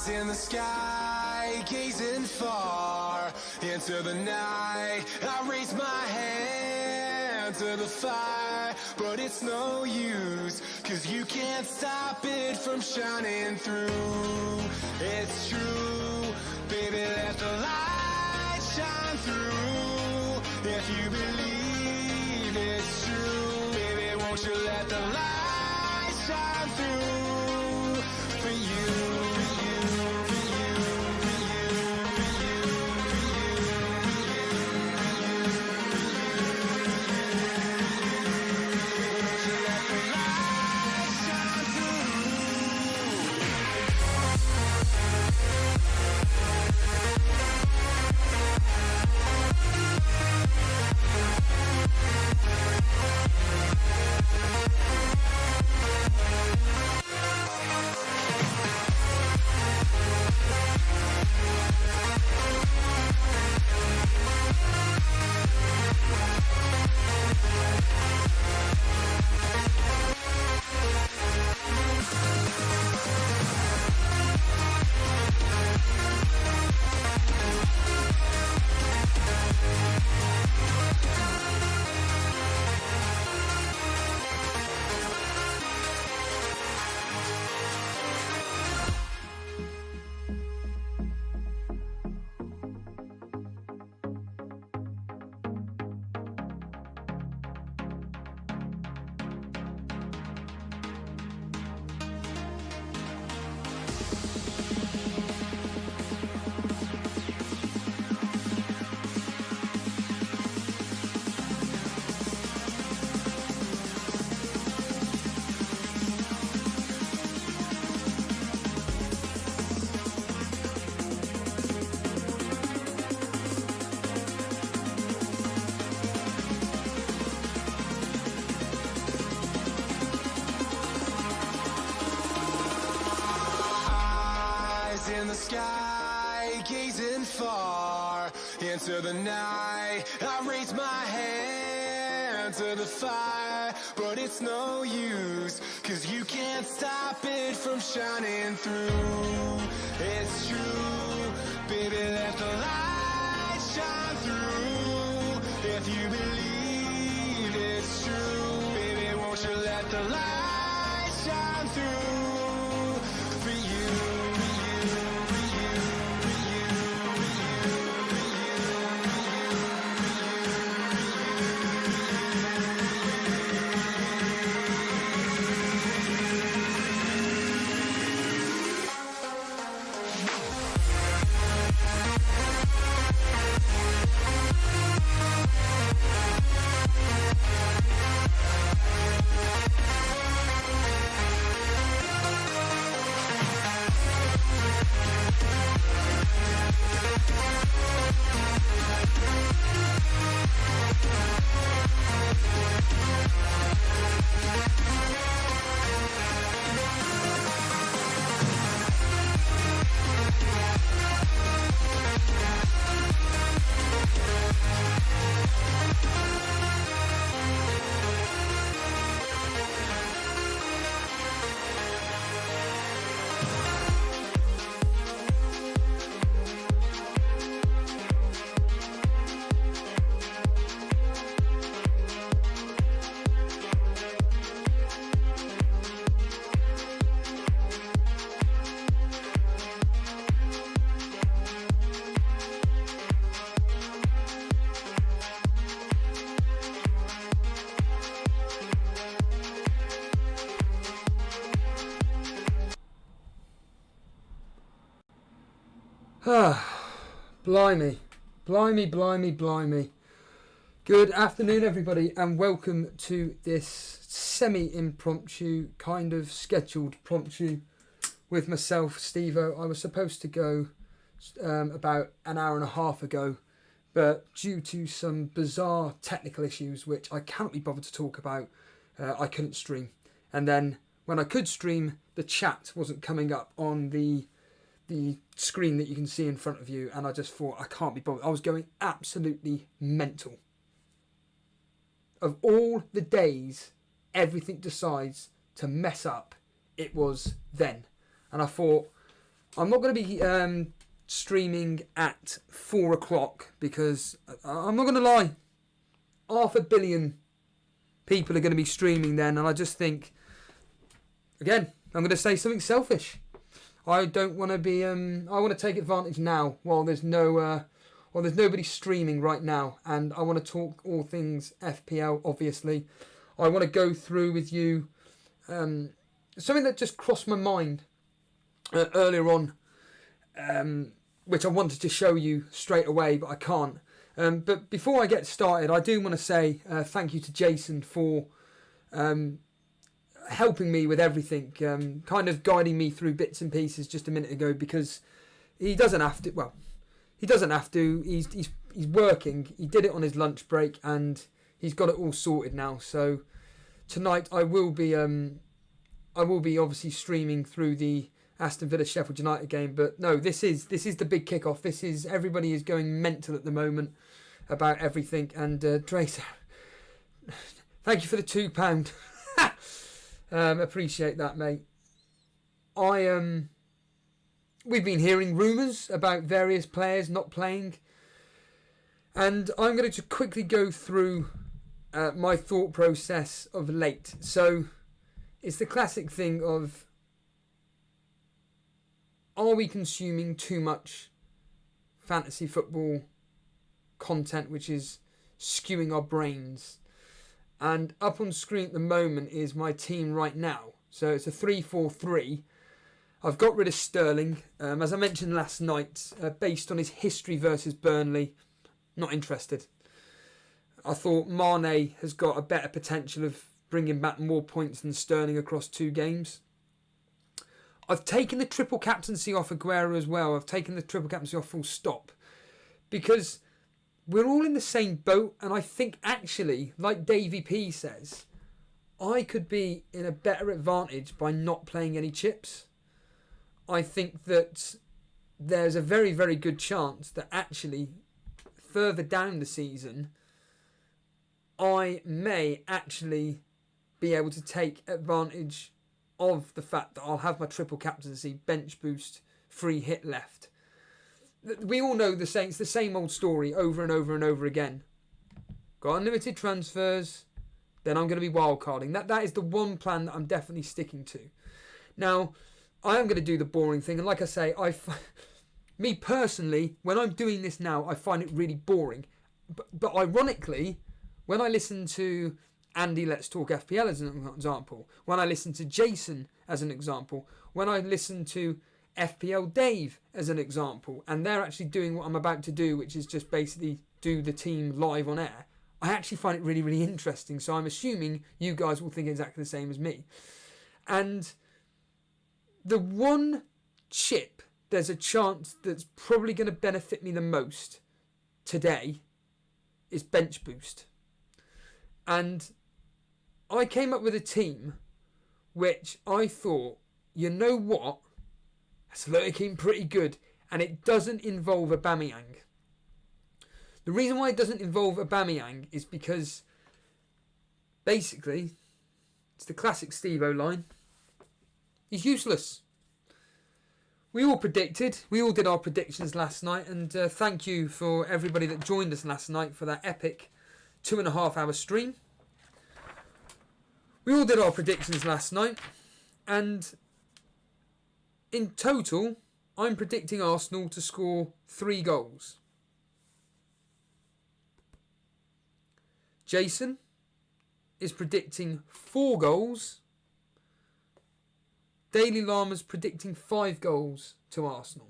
In the sky, gazing far into the night, I raise my hand to the fire, but it's no use, 'cause you can't stop it from shining through. It's true, baby, let the light shine through. If you believe it's true, baby, won't you let the light shine through for you. In the sky, gazing far into the night, I raise my hand to the fire, but it's no use, 'cause you can't stop it from shining through. It's true, baby, let the light shine through. If you believe it's true, baby, won't you let the light shine through for you. Blimey. Good afternoon, everybody, and welcome to this semi-impromptu, kind of scheduled promptu with myself, Steve-O. I was supposed to go about an hour and a half ago, but due to some bizarre technical issues, which I can't be bothered to talk about, I couldn't stream. And then when I could stream, the chat wasn't coming up on the screen that you can see in front of you, and I just thought, I can't be bothered. I was going absolutely mental. Of all the days everything decides to mess up, it was then. And I thought, I'm not going to be streaming at 4 o'clock because I'm not going to lie, 500 million people are going to be streaming then, and I just think, again, I'm going to say something selfish. I don't want to be. I want to take advantage now while there's nobody streaming right now, and I want to talk all things FPL. Obviously, I want to go through with you something that just crossed my mind earlier on, which I wanted to show you straight away, but I can't. But before I get started, I do want to say thank you to Jason for helping me with everything, kind of guiding me through bits and pieces just a minute ago, because he doesn't have to. Well, he doesn't have to. He's working. He did it on his lunch break, and he's got it all sorted now. So tonight I will be obviously streaming through the Aston Villa Sheffield United game. But no, this is the big kickoff. This is, everybody is going mental at the moment about everything. And Tracer, thank you for the £2. Appreciate that, mate. We've been hearing rumours about various players not playing, and I'm going to quickly go through my thought process of late. So it's the classic thing of, are we consuming too much fantasy football content which is skewing our brains? And up on screen at the moment is my team right now. So it's a 3-4-3. I've got rid of Sterling, as I mentioned last night, based on his history versus Burnley. Not interested. I thought Mane has got a better potential of bringing back more points than Sterling across 2 games. I've taken the triple captaincy off Aguero as well. I've taken the triple captaincy off full stop, because we're all in the same boat, and I think actually, like Davey P says, I could be in a better advantage by not playing any chips. I think that there's a very, very good chance that actually further down the season, I may actually be able to take advantage of the fact that I'll have my triple captaincy, bench boost, free hit left. We all know the same. It's the same old story over and over and over again. Got unlimited transfers, then I'm going to be wildcarding. That is the one plan that I'm definitely sticking to. Now, I am going to do the boring thing, and like I say, me personally, when I'm doing this now, I find it really boring. But ironically, when I listen to Andy Let's Talk FPL as an example, when I listen to Jason as an example, when I listen to FPL Dave as an example, and they're actually doing what I'm about to do, which is just basically do the team live on air, I actually find it really, really interesting. So I'm assuming you guys will think exactly the same as me. And the one chip there's a chance that's probably going to benefit me the most today is bench boost. And I came up with a team which I thought, you know what, it's looking pretty good, and it doesn't involve Aubameyang. The reason why it doesn't involve Aubameyang is because basically it's the classic Steve-O line. He's useless. We all did our predictions last night, and thank you for everybody that joined us last night for that epic 2.5 hour stream. We all did our predictions last night, and in total, I'm predicting Arsenal to score 3 goals. Jason is predicting 4 goals. Daily Lama's predicting 5 goals to Arsenal.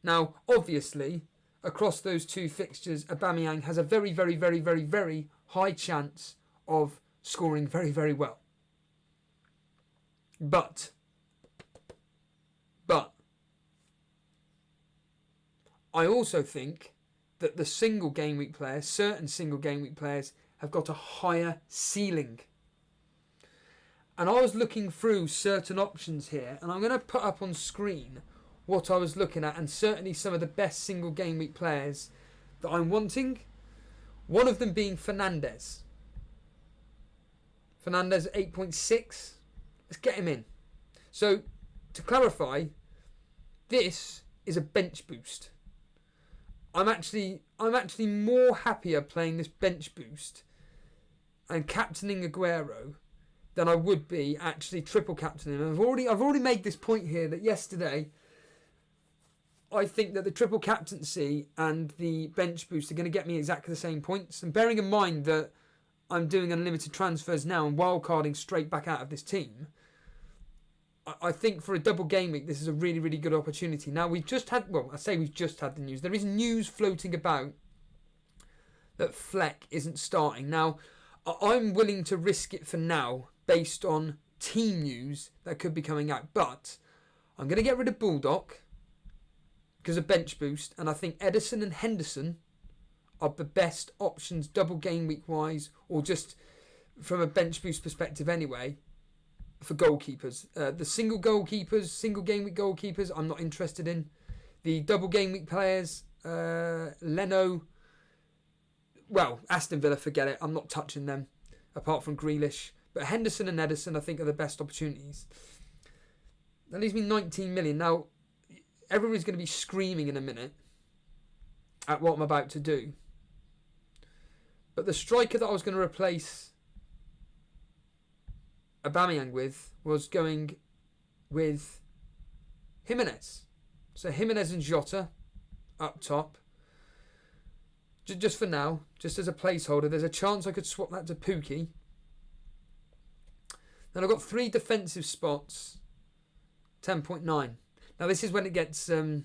Now, obviously, across those 2 fixtures, Aubameyang has a very, very, very, very, very high chance of scoring very, very well. But I also think that the single game week players, certain single game week players, have got a higher ceiling. And I was looking through certain options here, and I'm going to put up on screen what I was looking at, and certainly some of the best single game week players that I'm wanting. One of them being Fernandes. Fernandes at 8.6. Let's get him in. So, to clarify, This is a bench boost. I'm actually more happier playing this bench boost and captaining Aguero than I would be actually triple captaining. I've already made this point here that yesterday I think that the triple captaincy and the bench boost are going to get me exactly the same points. And bearing in mind that I'm doing unlimited transfers now and wildcarding straight back out of this team, I think for a double game week, this is a really, really good opportunity. Now, we've just had the news. There is news floating about that Fleck isn't starting. Now, I'm willing to risk it for now based on team news that could be coming out. But I'm going to get rid of Bulldog because of bench boost. And I think Ederson and Henderson are the best options double game week wise, or just from a bench boost perspective anyway, for goalkeepers. The single game week goalkeepers, I'm not interested in. The double game week players, Leno, well, Aston Villa, forget it. I'm not touching them, apart from Grealish. But Henderson and Ederson, I think, are the best opportunities. That leaves me 19 million. Now, everybody's going to be screaming in a minute at what I'm about to do. But the striker that I was going to replace Aubameyang with was going with Jimenez. So Jimenez and Jota up top. Just for now, just as a placeholder, there's a chance I could swap that to Pookie. Then I've got 3 defensive spots, 10.9. Now this is when it gets a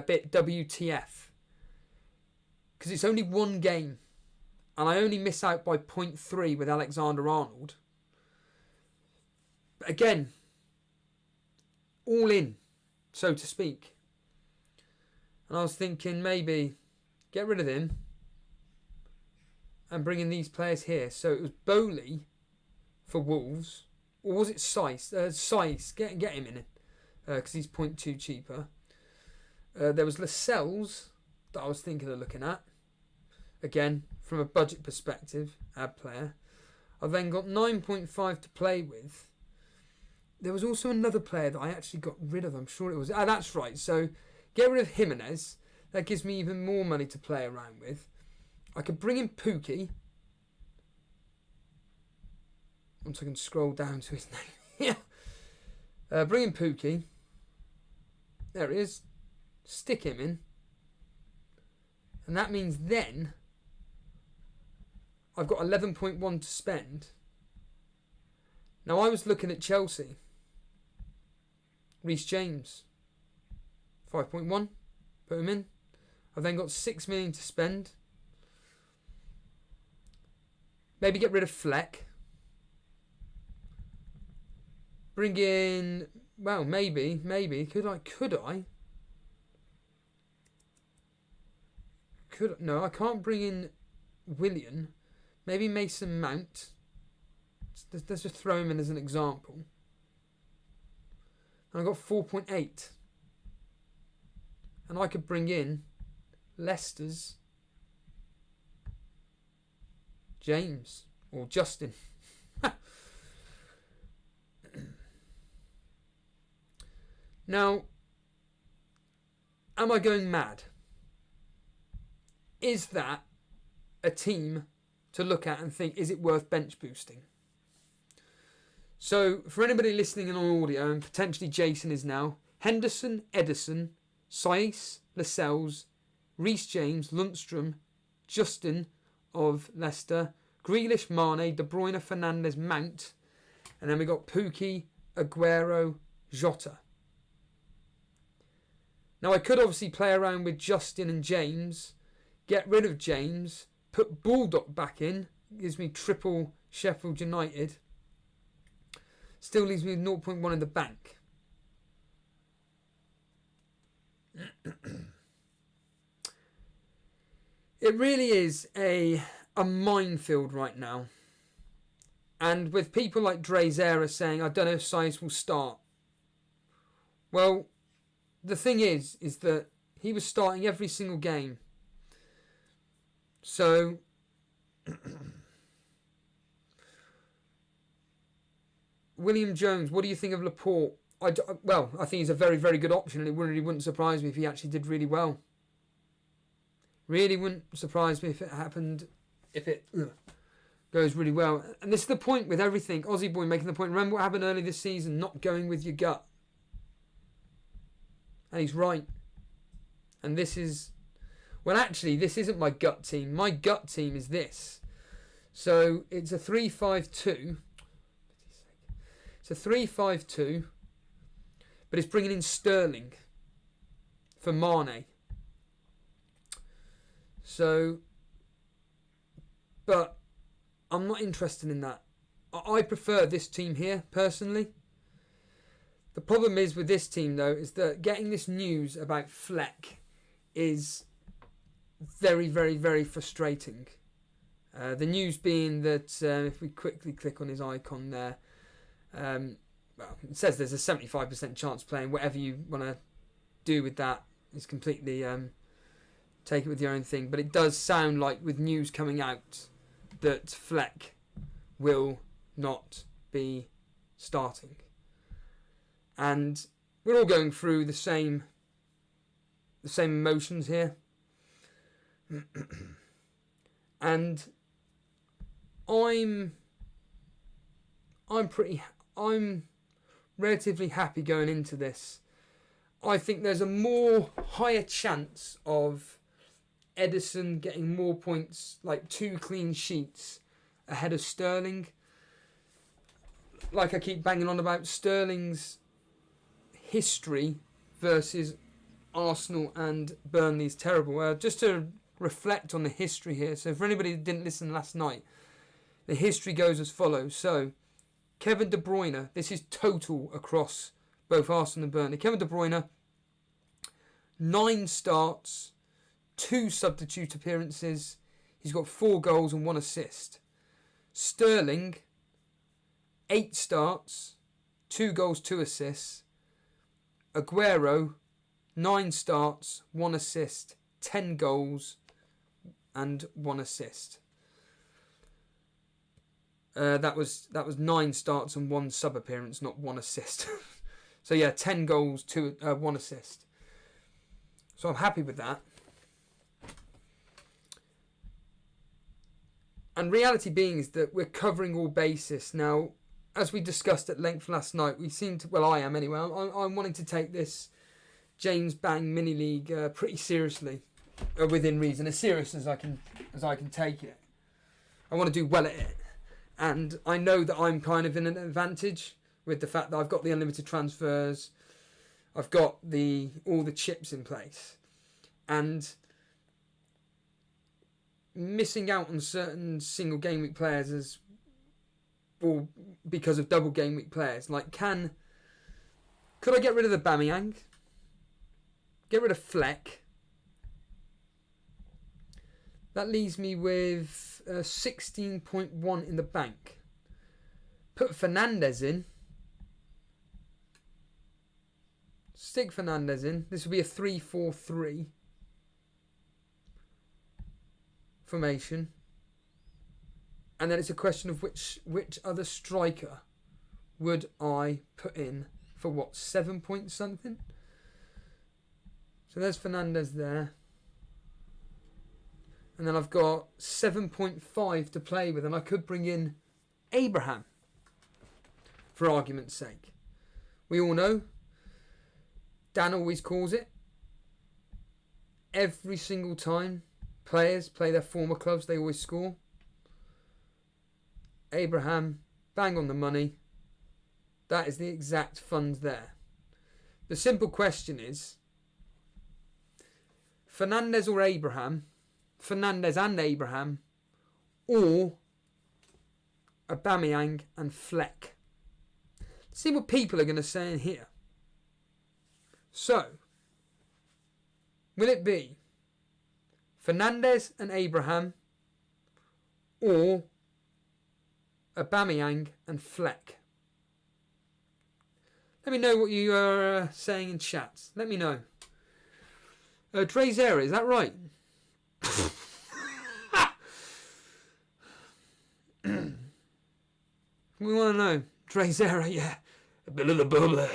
bit WTF. Because it's only one game. And I only miss out by 0.3 with Alexander-Arnold. But again, all in, so to speak. And I was thinking maybe get rid of him and bring in these players here. So it was Bowley for Wolves. Or was it Sice? Sice, get him in it. Because he's 0.2 cheaper. There was Lascelles that I was thinking of looking at. Again, from a budget perspective, ad player. I've then got 9.5 to play with. There was also another player that I actually got rid of. I'm sure it was. Ah, that's right. So get rid of Jimenez. That gives me even more money to play around with. I could bring in Pookie. Once I can scroll down to his name. Yeah. Bring in Pookie. There it is. Stick him in. And that means then I've got 11.1 to spend. Now I was looking at Chelsea. Reece James. 5.1. Put him in. I've then got 6 million to spend. Maybe get rid of Fleck. Bring in, well, maybe. Could I? No, I can't bring in Willian. Maybe Mason Mount. Let's just throw him in as an example. And I've got 4.8. And I could bring in Leicester's James or Justin. Now, am I going mad? Is that a team to look at and think, is it worth bench boosting? So, for anybody listening in on audio, and potentially Jason is now, Henderson, Ederson, Saiss, Lascelles, Reece James, Lundstrom, Justin of Leicester, Grealish, Mane, De Bruyne, Fernandes, Mount, and then we got Pookie, Aguero, Jota. Now I could obviously play around with Justin and James, get rid of James, put Bulldog back in, gives me triple Sheffield United, still leaves me with 0.1 in the bank. It really is a minefield right now. And with people like Drazera saying, I don't know if Saiss will start. Well, the thing is that he was starting every single game. So, William Jones, what do you think of Laporte? I think he's a very, very good option, and it really wouldn't surprise me if he actually did really well. Really wouldn't surprise me if it happened, if it goes really well. And this is the point with everything. Aussie Boy making the point. Remember what happened early this season? Not going with your gut. And he's right. And this is... Well, actually, this isn't my gut team. My gut team is this. So it's a 3-5-2. It's a 3-5-2. But it's bringing in Sterling for Mane. So, but I'm not interested in that. I prefer this team here, personally. The problem is with this team, though, is that getting this news about Fleck is very, very, very frustrating. The news being that if we quickly click on his icon there, well, it says there's a 75% chance playing. Whatever you want to do with that is completely... take it with your own thing, but it does sound like with news coming out that Fleck will not be starting. And we're all going through the same emotions here. And I'm relatively happy going into this. I think there's a higher chance of Edison getting more points, like 2 clean sheets ahead of Sterling. Like I keep banging on about, Sterling's history versus Arsenal and Burnley is terrible. Just to reflect on the history here, so for anybody that didn't listen last night, the history goes as follows. So Kevin De Bruyne, this is total across both Arsenal and Burnley. Kevin De Bruyne, 9 starts, 2 substitute appearances. He's got 4 goals and 1 assist. Sterling, 8 starts, 2 goals, 2 assists. Aguero, 9 starts, 1 assist, 10 goals and 1 assist. That was 9 starts and 1 sub appearance, not 1 assist. So yeah, 10 goals, 1 assist. So I'm happy with that. And reality being is that we're covering all bases. Now, as we discussed at length last night, we seem to, well, I am anyway, I'm wanting to take this James Bang mini league pretty seriously, within reason, as serious as I can take it. I want to do well at it. And I know that I'm kind of in an advantage with the fact that I've got the unlimited transfers, I've got all the chips in place. And missing out on certain single game week players or because of double game week players, like could I get rid of the Bamiyang? Get rid of Fleck? That leaves me with 16.1 in the bank. Put Fernandez in. Stick Fernandez in. This will be a 3-4-3 formation. And then it's a question of which other striker would I put in for what, 7 point something? So there's Fernandez there. And then I've got 7.5 to play with, and I could bring in Abraham, for argument's sake. We all know, Dan always calls it, every single time players play their former clubs, they always score. Abraham, bang on the money. That is the exact funds there. The simple question is, Fernandez or Abraham, Fernandez and Abraham, or Aubameyang and Fleck. See what people are going to say in here. So, will it be Fernandez and Abraham, or Aubameyang and Fleck? Let me know what you are saying in chats. Let me know. Drezera, is that right? We want to know. Drezera, yeah. A bit of the bubbly.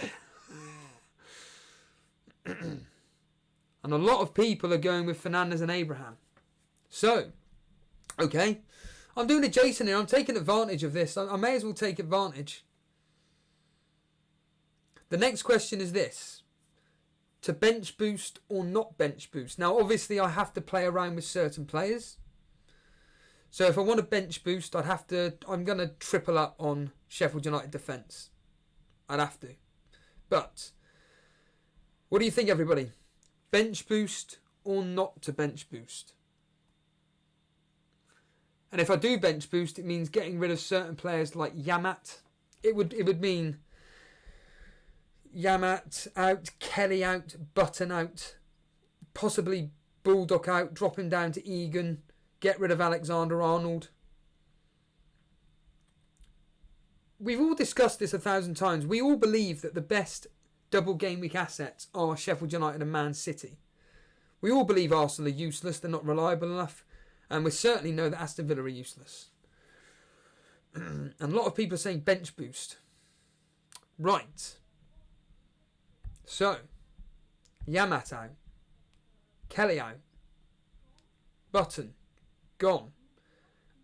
And a lot of people are going with Fernandes and Abraham. So, okay, I'm doing a Jason here. I'm taking advantage of this. I may as well take advantage. The next question is this. To bench boost or not bench boost? Now, obviously, I have to play around with certain players. So if I want to bench boost, I'm going to triple up on Sheffield United defence. I'd have to. But, what do you think, everybody? Bench boost or not to bench boost? And if I do bench boost, it means getting rid of certain players like Yamat. It would mean Yamat out, Kelly out, Button out, possibly Bulldog out, drop him down to Egan, get rid of Alexander-Arnold. We've all discussed this 1,000 times. We all believe that the best double game week assets are Sheffield United and Man City. We all believe Arsenal are useless, they're not reliable enough, and we certainly know that Aston Villa are useless. And a lot of people are saying bench boost. Right. So, Yamat out, Kelly out, Button gone.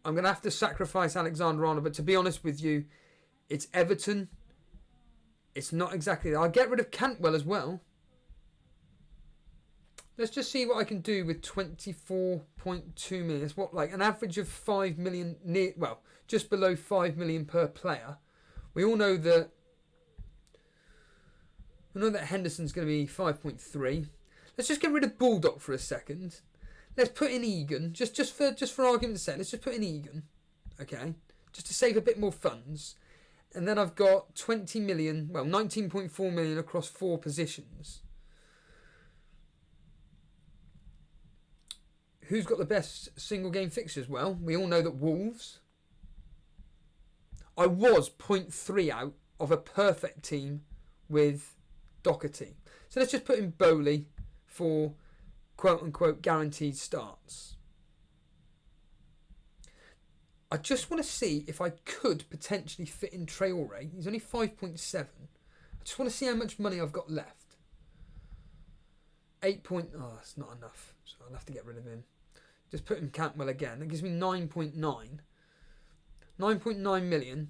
I'm going to have to sacrifice Alexander-Arnold, but to be honest with you, it's Everton. It's not exactly that. I'll get rid of Cantwell as well. Let's just see what I can do with 24.2 million. It's what, like an average of 5 million, just below 5 million per player. We all know that Henderson's going to be 5.3. Let's just get rid of Bulldog for a second. Let's put in Egan, just for argument's sake. Let's just put in Egan, okay, just to save a bit more funds. And then I've got 20 million, 19.4 million across 4 positions. Who's got the best single game fixtures? Well, we all know that Wolves. I was 0.3 out of a perfect team with Doherty. So let's just put in Bowley for quote-unquote guaranteed starts. I just want to see if I could potentially fit in Traore. He's only 5.7. I just want to see how much money I've got left. That's not enough. So I'll have to get rid of him. Just put in Cantwell again. That gives me 9.9. 9.9 million.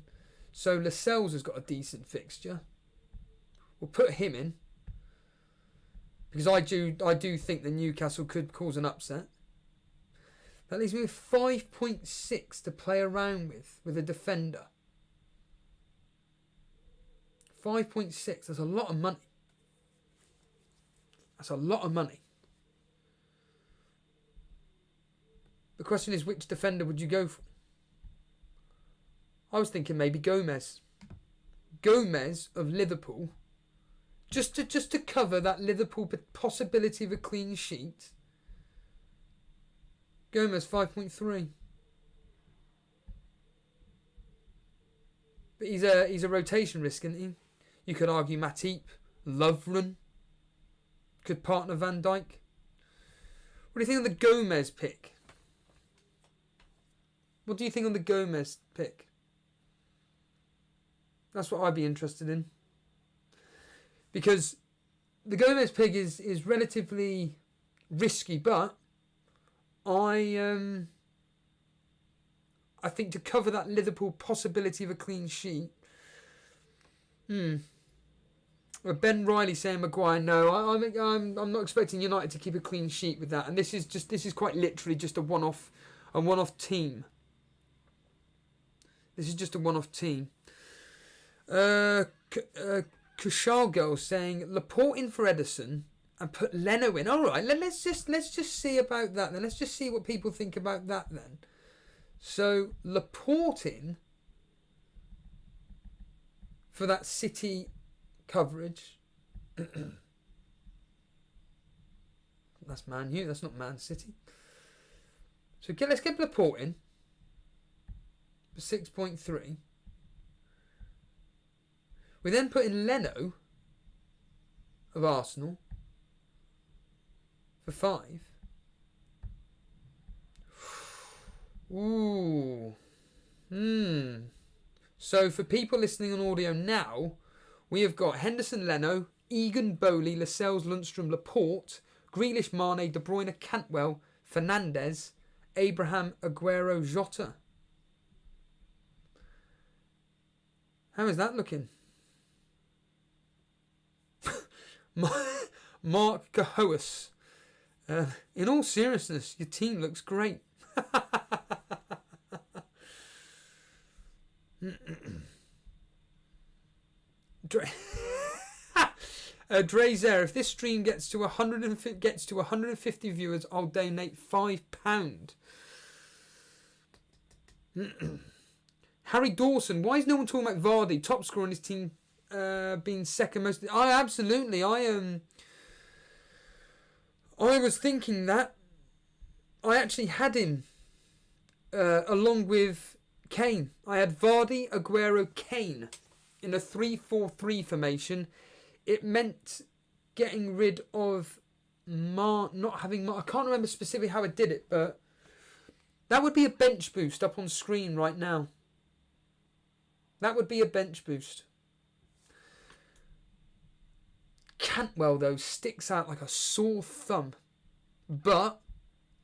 So Lascelles has got a decent fixture. We'll put him in. Because I do think that Newcastle could cause an upset. That leaves me with 5.6 to play around with a defender. 5.6, that's a lot of money. That's a lot of money. The question is, which defender would you go for? I was thinking maybe Gomez. Gomez of Liverpool. Just to cover that Liverpool possibility of a clean sheet. Gomez 5.3. But he's a rotation risk, isn't he? You could argue Matip, Lovren could partner Van Dijk. What do you think of the Gomez pick? What do you think on the Gomez pick? That's what I'd be interested in. Because the Gomez pick is relatively risky, but I think to cover that Liverpool possibility of a clean sheet. Ben Riley saying Maguire, no, I'm not expecting United to keep a clean sheet with that, and this is quite literally just a one-off team. This is just a one-off team. Kushal Girl saying Laporte in for Ederson and put Leno in. All right, let's just see about that then. Let's just see what people think about that then. So Laporte in for that City coverage. That's Man U. That's not Man City. So let's get Laporte in for 6.3. We then put in Leno of Arsenal for 5. Ooh. So for people listening on audio now, we have got Henderson, Leno, Egan, Bowley, Lascelles, Lundstrom, Laporte, Grealish, Mane, De Bruyne, Cantwell, Fernandes, Abraham, Aguero, Jota. How is that looking? Mark Cahoas. In all seriousness, your team looks great. Drazer, if this stream gets to 150 viewers, I'll donate £5. Harry Dawson, why is no one talking about Vardy, top scorer in his team, being second most? I was thinking that. I actually had him along with Kane. I had Vardy, Aguero, Kane in a 3-4-3 formation. It meant getting rid of not having I can't remember specifically how I did it, but that would be a bench boost up on screen right now. That would be a bench boost. Cantwell, though, sticks out like a sore thumb. But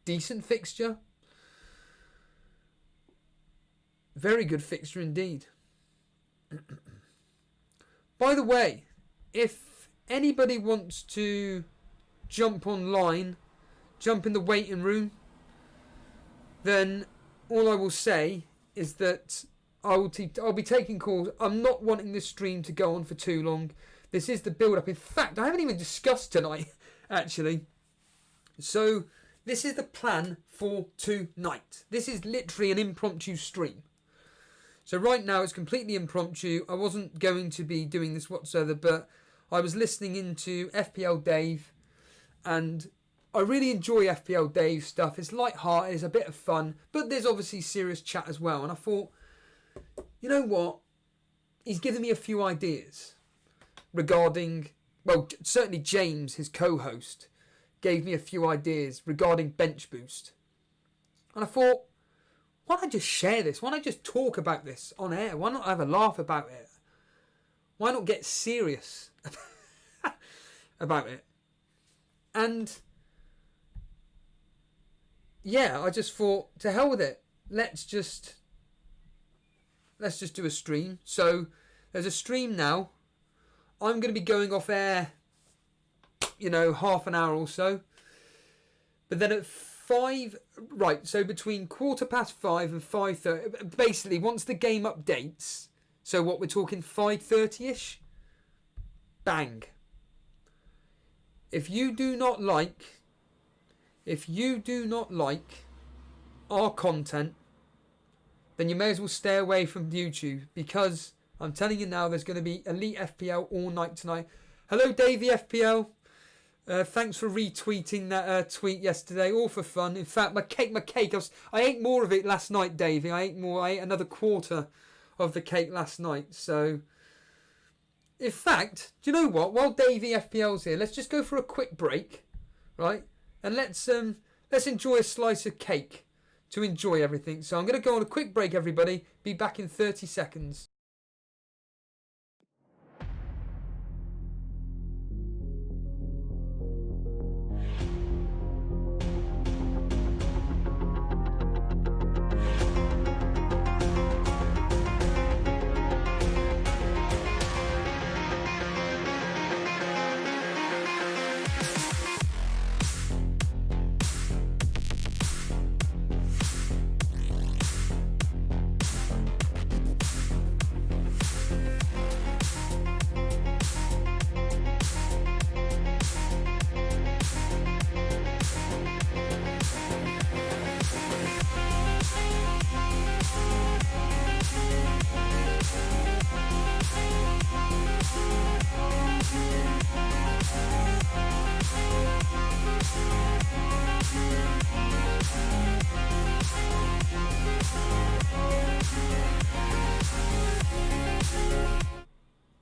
decent fixture. Very good fixture indeed. By the way, if anybody wants to jump online, jump in the waiting room, then all I will say is that I'll be taking calls. I'm not wanting this stream to go on for too long. This is the build-up. In fact, I haven't even discussed tonight, actually. So, this is the plan for tonight. This is literally an impromptu stream. So right now it's completely impromptu. I wasn't going to be doing this whatsoever, but I was listening into FPL Dave, and I really enjoy FPL Dave stuff. It's light-hearted, it's a bit of fun, but there's obviously serious chat as well. And I thought, you know what? He's given me a few ideas regarding, well, certainly James, his co-host, gave me a few ideas regarding bench boost. And I thought, why don't I just share this? Why don't I just talk about this on air? Why not have a laugh about it? Why not get serious about it? And yeah, I just thought, to hell with it. Let's just do a stream. So there's a stream now. I'm going to be going off air, half an hour or so. But then at 5, right, so between 5:15 and 5:30, basically once the game updates, so what we're talking 5:30ish, bang. If you do not like our content, then you may as well stay away from YouTube, because I'm telling you now, there's going to be Elite FPL all night tonight. Hello, Davey FPL. Thanks for retweeting that tweet yesterday, all for fun. In fact, my cake. I ate more of it last night, Davey. I ate another quarter of the cake last night. So, in fact, do you know what? While Davey FPL's here, let's just go for a quick break, right? And let's enjoy a slice of cake to enjoy everything. So I'm going to go on a quick break, everybody. Be back in 30 seconds.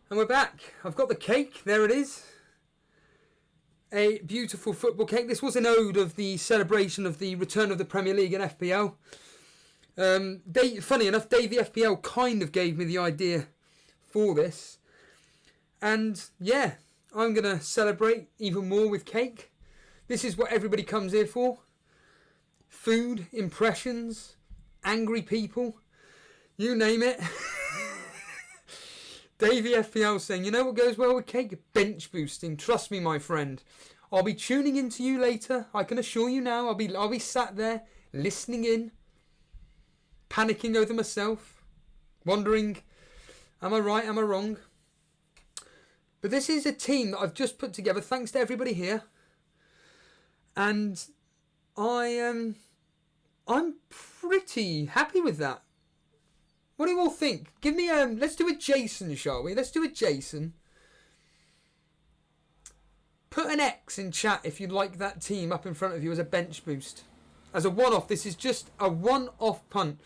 And we're back. I've got the cake. There it is. A beautiful football cake. This was an ode of the celebration of the return of the Premier League and FPL. Funny enough, Davey FPL kind of gave me the idea for this. And yeah, I'm going to celebrate even more with cake. This is what everybody comes here for. Food, impressions, angry people, you name it. Davey FPL saying, you know what goes well with cake? Bench boosting. Trust me, my friend. I'll be tuning in to you later. I can assure you now. I'll be sat there listening in, panicking over myself, wondering, am I right? Am I wrong? But this is a team that I've just put together, thanks to everybody here, and I'm pretty happy with that. What do you all think? Give me let's do a Jason, shall we? Let's do a Jason. Put an X in chat if you'd like that team up in front of you as a bench boost. As a one-off, this is just a one-off punt.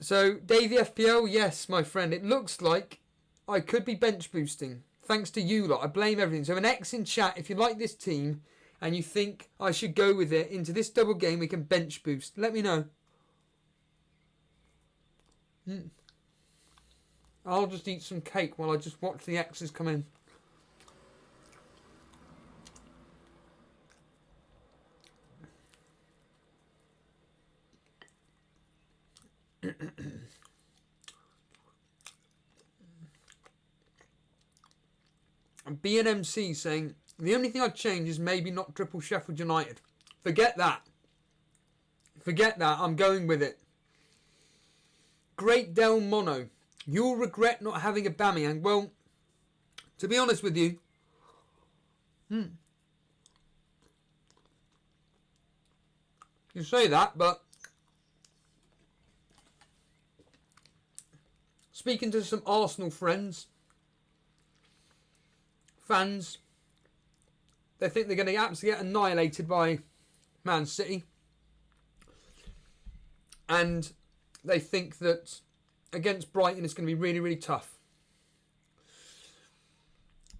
So, Davey FPL, yes, my friend, it looks like I could be bench boosting. Thanks to you lot, I blame everything. So an X in chat if you like this team and you think I should go with it into this double game, we can bench boost. Let me know. I'll just eat some cake while I just watch the X's come in. BNMC saying, the only thing I'd change is maybe not triple Sheffield United. Forget that. Forget that. I'm going with it. Great Del Mono. You'll regret not having a Aubameyang. Well, to be honest with you, you say that, but speaking to some Arsenal fans, they think they're going to absolutely get annihilated by Man City. And they think that against Brighton it's going to be really, really tough.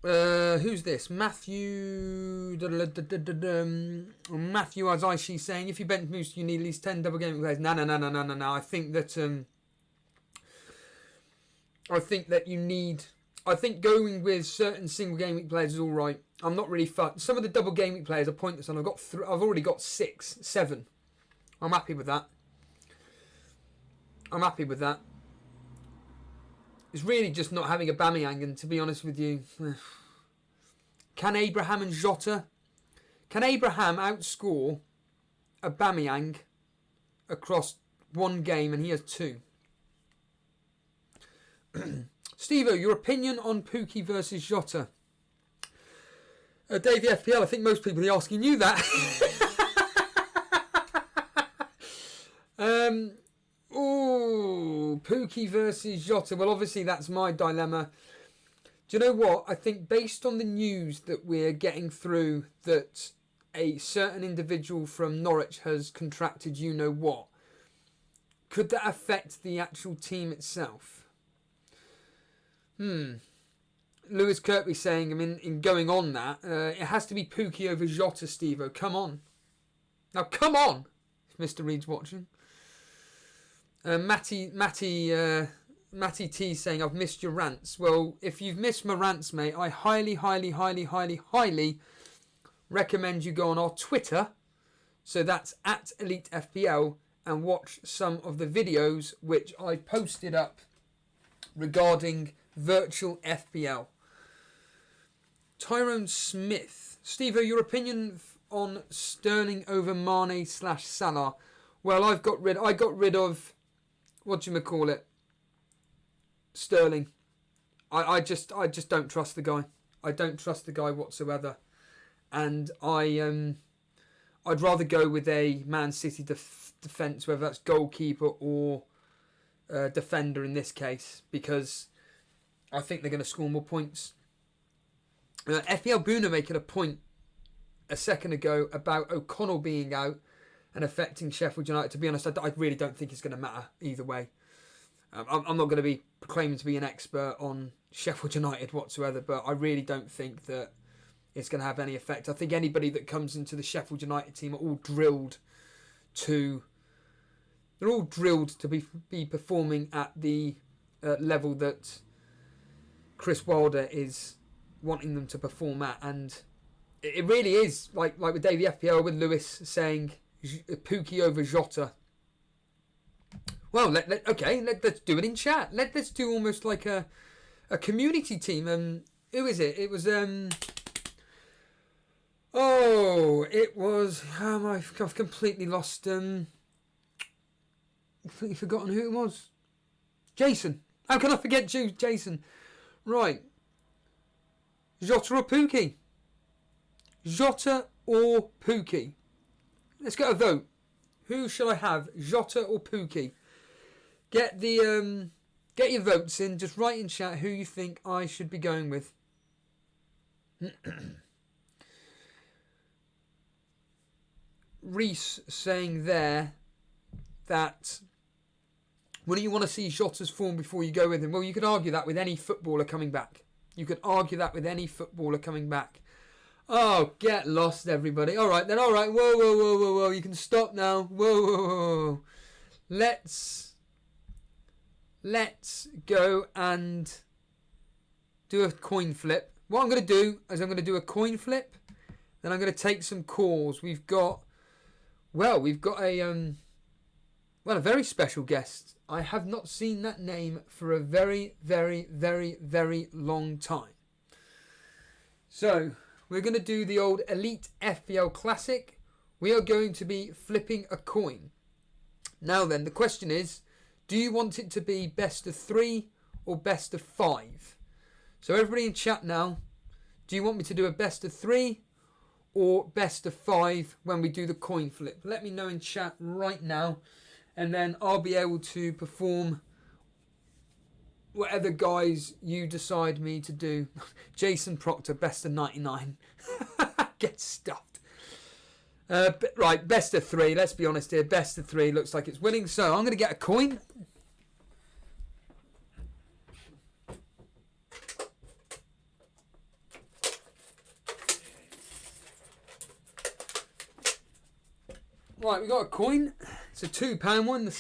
Who's this? Matthew Azaishi saying, if you bench boost, you need at least 10 double gaming players. No. I think that you need. I think going with certain single game week players is all right. I'm not really fussed. Some of the double game week players are pointless, and I've already got 6, 7. I'm happy with that. It's really just not having a Aubameyang, and to be honest with you, can Abraham and Jota? Can Abraham outscore a Aubameyang across one game, and he has 2? Steve-O, your opinion on Pookie versus Jota? Davey FPL, I think most people are asking you that. Pookie versus Jota. Well, obviously that's my dilemma. Do you know what? I think based on the news that we're getting through that a certain individual from Norwich has contracted you-know-what, could that affect the actual team itself? Lewis Kirkby saying, I mean, in going on that, it has to be Pookie over Jota, Steve-O. Come on. Now, come on! If Mr. Reed's watching. Matty T saying, I've missed your rants. Well, if you've missed my rants, mate, I highly recommend you go on our Twitter. So that's at Elite FPL, and watch some of the videos which I posted up regarding virtual FPL. Tyrone Smith. Steve-O, your opinion on Sterling over Mane/Salah? Well, I got rid of, Sterling. I just don't trust the guy. I don't trust the guy whatsoever. And I'd rather go with a Man City defence, whether that's goalkeeper or defender in this case, because I think they're going to score more points. FPL Boona making a point a second ago about O'Connell being out and affecting Sheffield United. To be honest, I really don't think it's going to matter either way. I'm not going to be claiming to be an expert on Sheffield United whatsoever, but I really don't think that it's going to have any effect. I think anybody that comes into the Sheffield United team are all drilled to be performing at the level that Chris Wilder is wanting them to perform at, and it really is like with Davey FPL with Lewis saying Pookie over Jota. Well, let's do it in chat. Let's do almost like a community team. Who is it? It was it was. I've completely lost. Completely forgotten who it was. Jason. How can I forget Jason? Right. Jota or Pookie? Jota or Pookie? Let's get a vote. Who shall I have? Jota or Pookie? Get your votes in. Just write in chat who you think I should be going with. Reese saying there that wouldn't you want to see Jota's form before you go with him? Well, you could argue that with any footballer coming back. Oh, get lost, everybody. All right, then. All right. Whoa. You can stop now. Whoa. Let's go and do a coin flip. What I'm going to do is I'm going to do a coin flip. Then I'm going to take some calls. We've got a very special guest. I have not seen that name for a very, very, very, very long time. So, we're going to do the old Elite FPL Classic. We are going to be flipping a coin. Now then, the question is, do you want it to be best of 3 or best of 5? So everybody in chat now, do you want me to do a best of 3 or best of 5 when we do the coin flip? Let me know in chat right now, and then I'll be able to perform whatever guys you decide me to do. Jason Proctor, best of 99. Get stuffed. Right, best of 3. Let's be honest here. Best of 3 looks like it's winning. So I'm going to get a coin. Right, we got a coin. It's a £2 one, the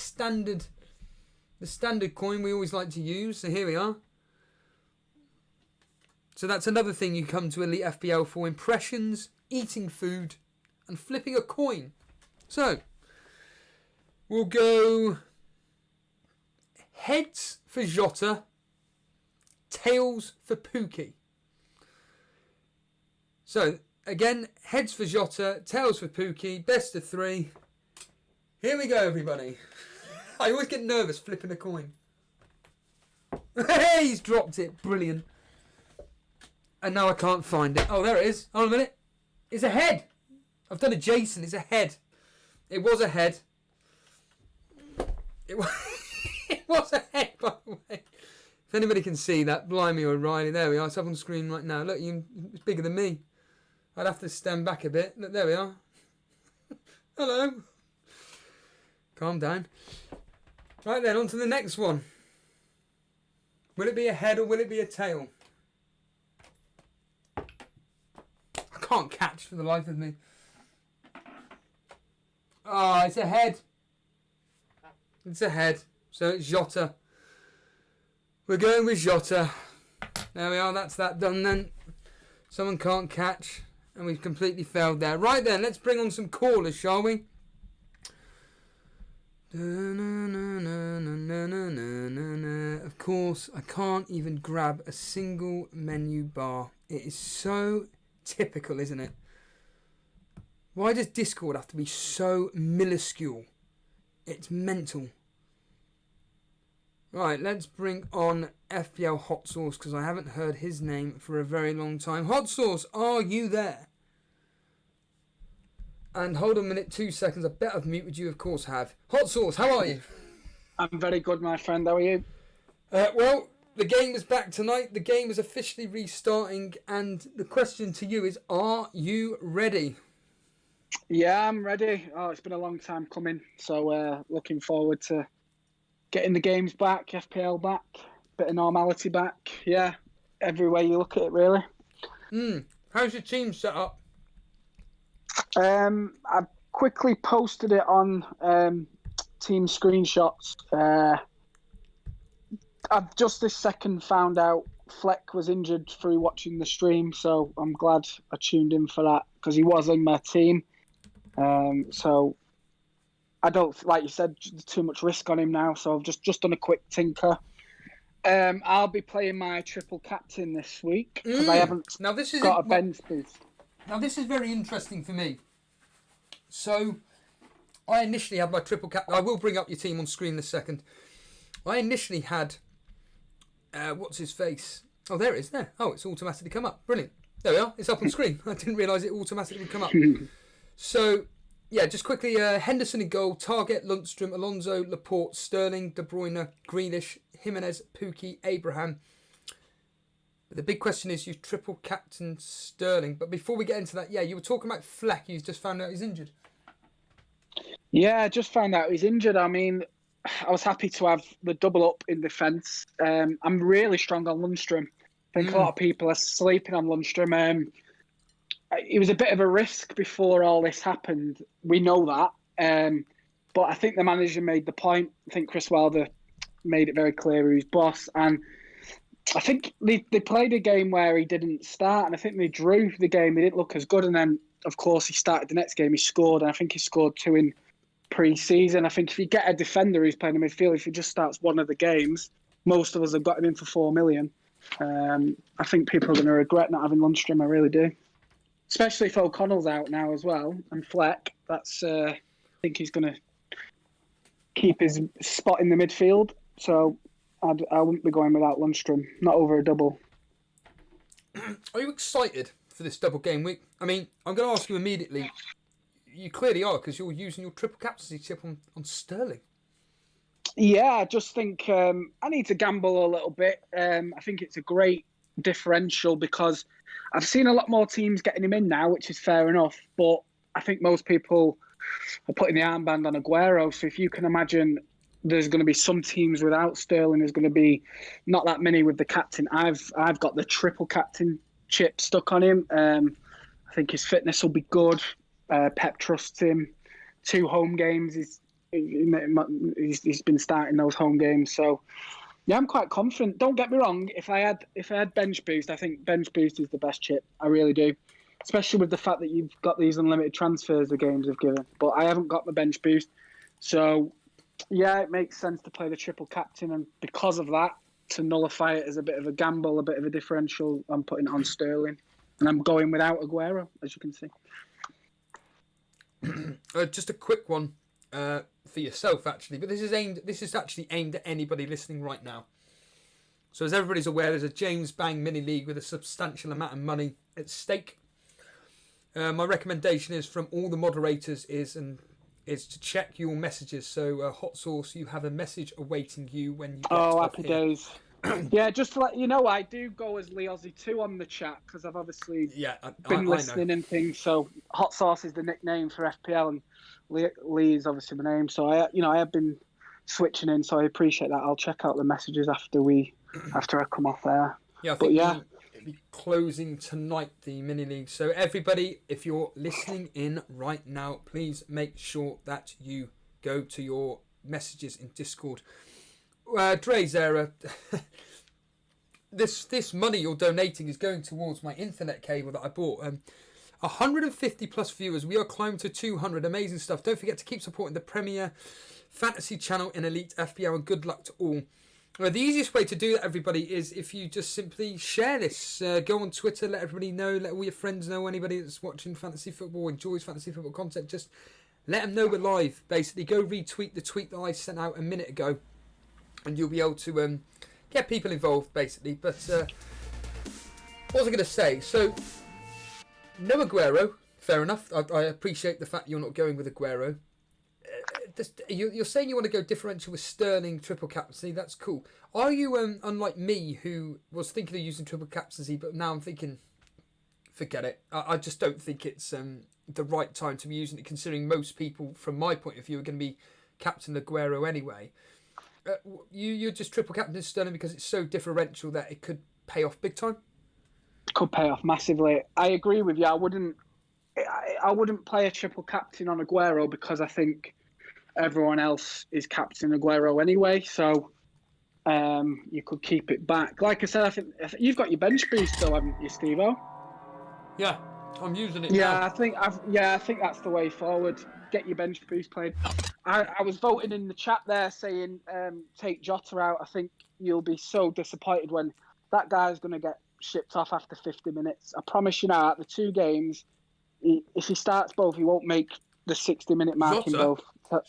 standard coin we always like to use. So here we are. So that's another thing you come to Elite FPL for: impressions, eating food, and flipping a coin. So we'll go heads for Jota, tails for Pookie. So again, heads for Jota, tails for Pookie, best of 3. Here we go, everybody. I always get nervous flipping a coin. Hey, he's dropped it. Brilliant. And now I can't find it. Oh, there it is. Hold on a minute. It's a head. I've done a Jason. It's a head. It was a head. It was a head, by the way. If anybody can see that, Blimey or Riley. There we are. It's up on the screen right now. Look, it's bigger than me. I'd have to stand back a bit. Look, there we are. Hello. Calm down. Right then, on to the next one. Will it be a head or will it be a tail? I can't catch for the life of me. Ah, it's a head. It's a head. So it's Jota. We're going with Jota. There we are. That's that done then. Someone can't catch. And we've completely failed there. Right then, let's bring on some callers, shall we? Of course, I can't even grab a single menu bar. It is so typical, isn't it? Why does Discord have to be so minuscule? It's mental. Right, let's bring on FPL Hot Sauce, because I haven't heard his name for a very long time. Hot Sauce, are you there? And hold on a minute, 2 seconds. I bet I've muted you, of course I have. Hot Sauce, how are you? I'm very good, my friend. How are you? Well, the game is back tonight. The game is officially restarting. And the question to you is, are you ready? Yeah, I'm ready. Oh, it's been a long time coming. So looking forward to getting the games back, FPL back, bit of normality back. Yeah, every way you look at it, really. How's your team set up? I quickly posted it on team screenshots. I've just this second found out Fleck was injured through watching the stream, so I'm glad I tuned in for that because he was in my team. So I don't, like you said, too much risk on him now. So I've just done a quick tinker. I'll be playing my triple captain this week because I haven't got a bench boost. Now this is very interesting for me. So I initially had my triple captain. I will bring up your team on screen in a second. I initially had, what's his face? Oh, there it is. There. Oh, it's automatically come up. Brilliant. There we are. It's up on screen. I didn't realise it automatically would come up. So, yeah, just quickly, Henderson in goal, Target, Lundstrom, Alonso, Laporte, Sterling, De Bruyne, Grealish, Jimenez, Pukki, Abraham. But the big question is you triple captain Sterling. But before we get into that, yeah, you were talking about Fleck. You just found out he's injured. Yeah, I just found out he's injured. I mean, I was happy to have the double up in defence. I'm really strong on Lundstrom. I think a lot of people are sleeping on Lundstrom. It was a bit of a risk before all this happened. We know that. But I think the manager made the point. I think Chris Wilder made it very clear who's boss. And I think they played a game where he didn't start. And I think they drew the game. They didn't look as good. And then, of course, he started the next game. He scored. And I think he scored 2 in pre-season. I think if you get a defender who's playing in midfield, if he just starts one of the games, most of us have got him in for 4 million. I think people are going to regret not having Lundstrom. I really do. Especially if O'Connell's out now as well, and Fleck. That's I think he's going to keep his spot in the midfield. So I wouldn't be going without Lundstrom. Not over a double. Are you excited for this double game week? I mean, I'm going to ask you immediately. You clearly are because you're using your triple captaincy tip on Sterling. Yeah, I just think I need to gamble a little bit. I think it's a great differential because I've seen a lot more teams getting him in now, which is fair enough. But I think most people are putting the armband on Aguero. So if you can imagine there's going to be some teams without Sterling, there's going to be not that many with the captain. I've got the triple captain chip stuck on him. I think his fitness will be good. Pep trusts him. 2 home games. He's been starting those home games. So yeah, I'm quite confident. Don't get me wrong. If I had bench boost, I think bench boost is the best chip. I really do. Especially with the fact that you've got these unlimited transfers the games have given. But I haven't got the bench boost. So yeah, it makes sense to play the triple captain, and because of that, to nullify it as a bit of a gamble, a bit of a differential, I'm putting it on Sterling. And I'm going without Aguero, as you can see. Just a quick one for yourself, actually, but this is actually aimed at anybody listening right now. So as everybody's aware, there's a James Bang mini league with a substantial amount of money at stake. My recommendation is from all the moderators is to check your messages. So hot sauce, you have a message awaiting you when you get happy days. Yeah, just to let you know, I do go as Lee Aussie 2 on the chat because I've obviously been listening and things. So Hot Sauce is the nickname for FPL, and Lee is obviously my name. So I have been switching in, so I appreciate that. I'll check out the messages after I come off air. Yeah, I think it'll be closing tonight, the mini league. So everybody, if you're listening in right now, please make sure that you go to your messages in Discord. Dre's there. This money you're donating is going towards my internet cable that I bought. 150 plus viewers. We are climbing to 200. Amazing stuff. Don't forget to keep supporting the Premier Fantasy channel in Elite FPL, and good luck to all. The easiest way to do that, everybody, is if you just simply share this. Go on Twitter, let everybody know, let all your friends know, anybody that's watching fantasy football, enjoys fantasy football content, just let them know we're live. Basically, go retweet the tweet that I sent out a minute ago, and you'll be able to get people involved, basically. But what was I going to say? So, no Aguero, fair enough. I appreciate the fact you're not going with Aguero. You're saying you want to go differential with Sterling, triple captaincy. That's cool. Are you, unlike me, who was thinking of using triple captaincy, but now I'm thinking, forget it. I just don't think it's the right time to be using it, considering most people, from my point of view, are going to be captain Aguero anyway. You're just triple captain Sterling because it's so differential that it could pay off big time? Could pay off massively. I agree with you. I wouldn't play a triple captain on Aguero because I think everyone else is captain Aguero anyway. So you could keep it back. Like I said, I think you've got your bench boost still, haven't you, Steve-O? Yeah, I'm using it Yeah, now. I think that's the way forward. Get your bench boost played. I was voting in the chat there saying take Jota out. I think you'll be so disappointed when that guy's going to get shipped off after 50 minutes. I promise you now, at the 2 games, if he starts both, he won't make the 60-minute mark in both.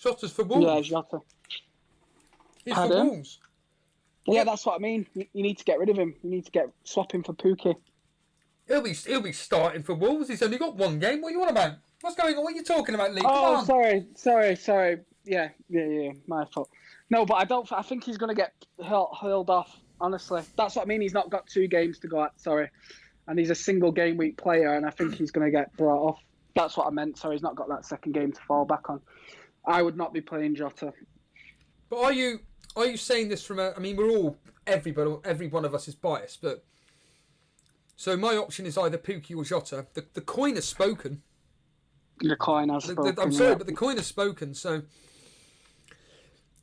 Jota's for Wolves. Yeah, Jota. He's for Wolves. Yeah, that's what I mean. You need to get rid of him. You need to swap him for Pookie. He'll be starting for Wolves. He's only got 1 game. What are you on about? What's going on? What are you talking about, Lee? Oh, sorry. Yeah. My fault. No, but I think he's going to get hurled off. Honestly, that's what I mean. He's not got 2 games to go at. Sorry, and he's a single game week player, and I think he's going to get brought off. That's what I meant. Sorry, he's not got that second game to fall back on. I would not be playing Jota. But are you saying this from a? I mean, every one of us is biased, but so my option is either Pookie or Jota. The coin has spoken. The coin has spoken. I'm sorry, but the coin has spoken. So,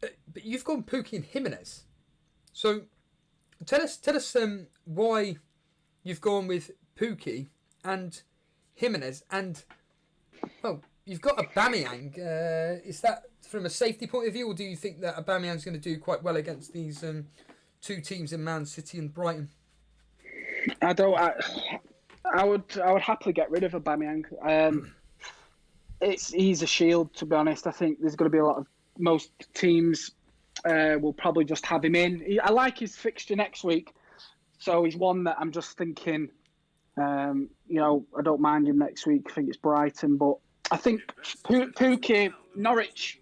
but you've gone Pookie and Jimenez. So, tell us why you've gone with Pookie and Jimenez, and well, you've got Aubameyang. Is that from a safety point of view, or do you think that Aubameyang's going to do quite well against these 2 teams in Man City and Brighton? I would happily get rid of Aubameyang. He's a shield, to be honest. I think there's going to be most teams will probably just have him in. I like his fixture next week, so he's one that I'm just thinking, I don't mind him next week. I think it's Brighton, but I think Pookie, Norwich,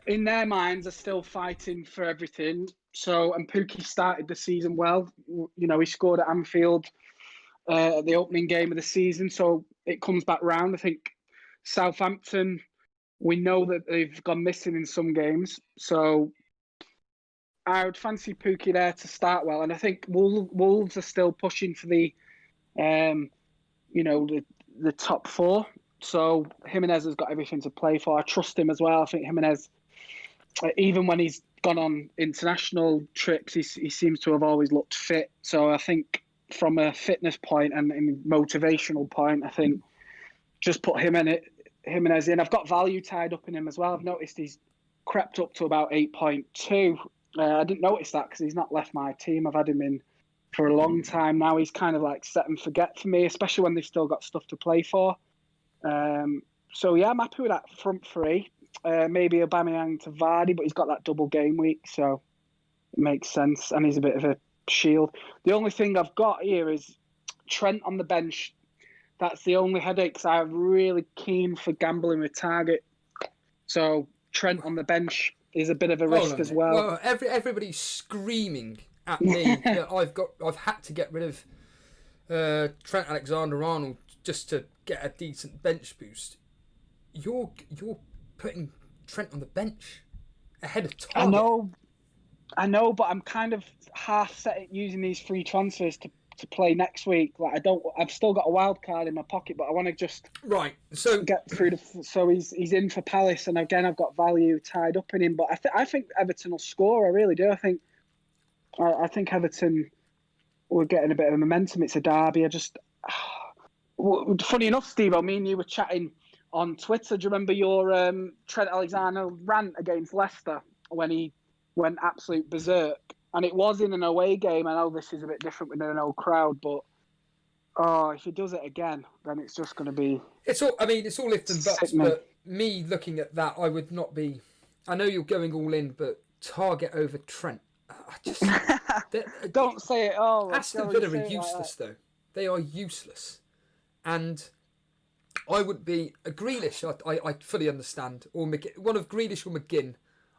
in their minds, are still fighting for everything. So, and Pookie started the season well. He scored at Anfield at the opening game of the season, so it comes back round. I think Southampton, we know that they've gone missing in some games, so I would fancy Pookie there to start well. And I think Wolves are still pushing for the top 4. So Jimenez has got everything to play for. I trust him as well. I think Jimenez, even when he's gone on international trips, he seems to have always looked fit. So I think from a fitness point and motivational point, I think just put Jimenez in. I've got value tied up in him as well. I've noticed he's crept up to about 8.2. I didn't notice that because he's not left my team. I've had him in for a long time now. He's kind of like set and forget for me, especially when they've still got stuff to play for. So yeah, I'm happy with that front 3. Maybe Aubameyang to Vardy, but he's got that double game week, so it makes sense. And he's a bit of a shield. The only thing I've got here is Trent on the bench. That's the only headache, because I'm really keen for gambling with target. So Trent on the bench is a bit of a risk as well. Well, everybody's screaming at me that I've had to get rid of Trent Alexander-Arnold just to get a decent bench boost. You're putting Trent on the bench ahead of Target. I know, but I'm kind of half set at using these free transfers to play next week. I've still got a wild card in my pocket, but I want to just get through so he's in for Palace, and again I've got value tied up in him. But I think Everton will score. I really do. I think Everton were getting a bit of momentum. It's a derby. Funny enough, Steve, me and you were chatting on Twitter. Do you remember your Trent Alexander rant against Leicester when he went absolute berserk? And it was in an away game. I know this is a bit different with an old crowd, but if he does it again, then it's just going to be... It's all ifs and buts, but me looking at that, I would not be... I know you're going all in, but Target over Trent. Don't say it all. Aston Villa are useless, though. They are useless. And I would be... A Grealish, I fully understand. Or one of Grealish or McGinn,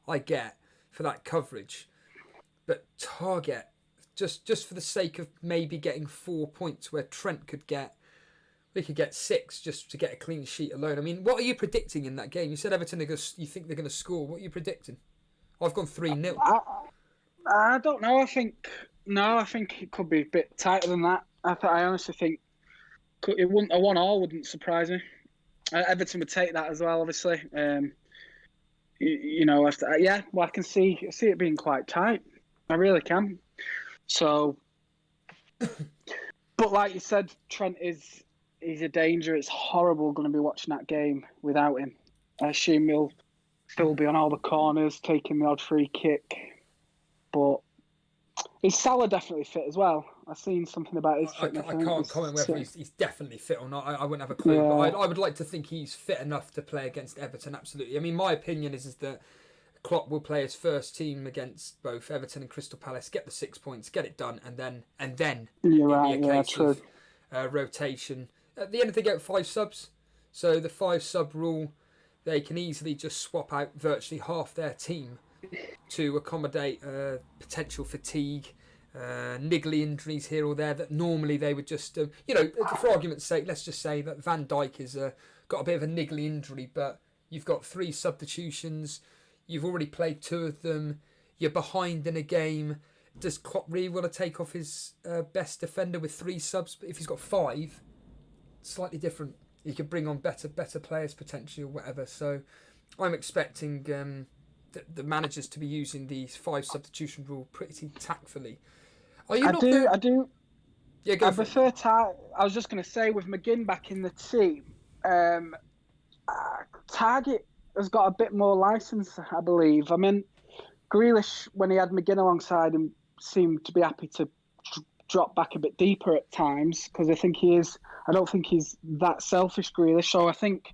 I get for that coverage. But Target, just for the sake of maybe getting 4 points where Trent could get 6 just to get a clean sheet alone. I mean, what are you predicting in that game? You said Everton, you think they're going to score. What are you predicting? I've gone 3-0. I don't know. I think it could be a bit tighter than that. I honestly think a 1-1 wouldn't surprise me. Everton would take that as well, obviously. I can see it being quite tight. I really can. So, but like you said, Trent he's a danger. It's horrible going to be watching that game without him. I assume he'll still be on all the corners, taking the odd free kick. But is Salah definitely fit as well? I've seen something about his fitness. I can't comment whether he's definitely fit or not. I wouldn't have a clue. Yeah. But I would like to think he's fit enough to play against Everton, absolutely. I mean, my opinion is that Klopp will play his first team against both Everton and Crystal Palace, get the 6 points, get it done, and then You're it'll right, be a case true. of rotation. At the end, they get 5 subs. So the 5 sub rule, they can easily just swap out virtually half their team to accommodate potential fatigue, niggly injuries here or there that normally they would just, for argument's sake, let's just say that Van Dijk has got a bit of a niggly injury, but you've got 3 substitutions, you've already played 2 of them, you're behind in a game. Does Klopp really want to take off his best defender with 3 subs? But if he's got 5, slightly different. You could bring on better players potentially or whatever. So I'm expecting the managers to be using the 5 substitution rule pretty tactfully. Are you I do. Yeah, go I for it. prefer I was just going to say, with McGinn back in the team, Target has got a bit more license, I believe. I mean, Grealish, when he had McGinn alongside him, seemed to be happy to drop back a bit deeper at times, because I don't think he's that selfish, Grealish. So I think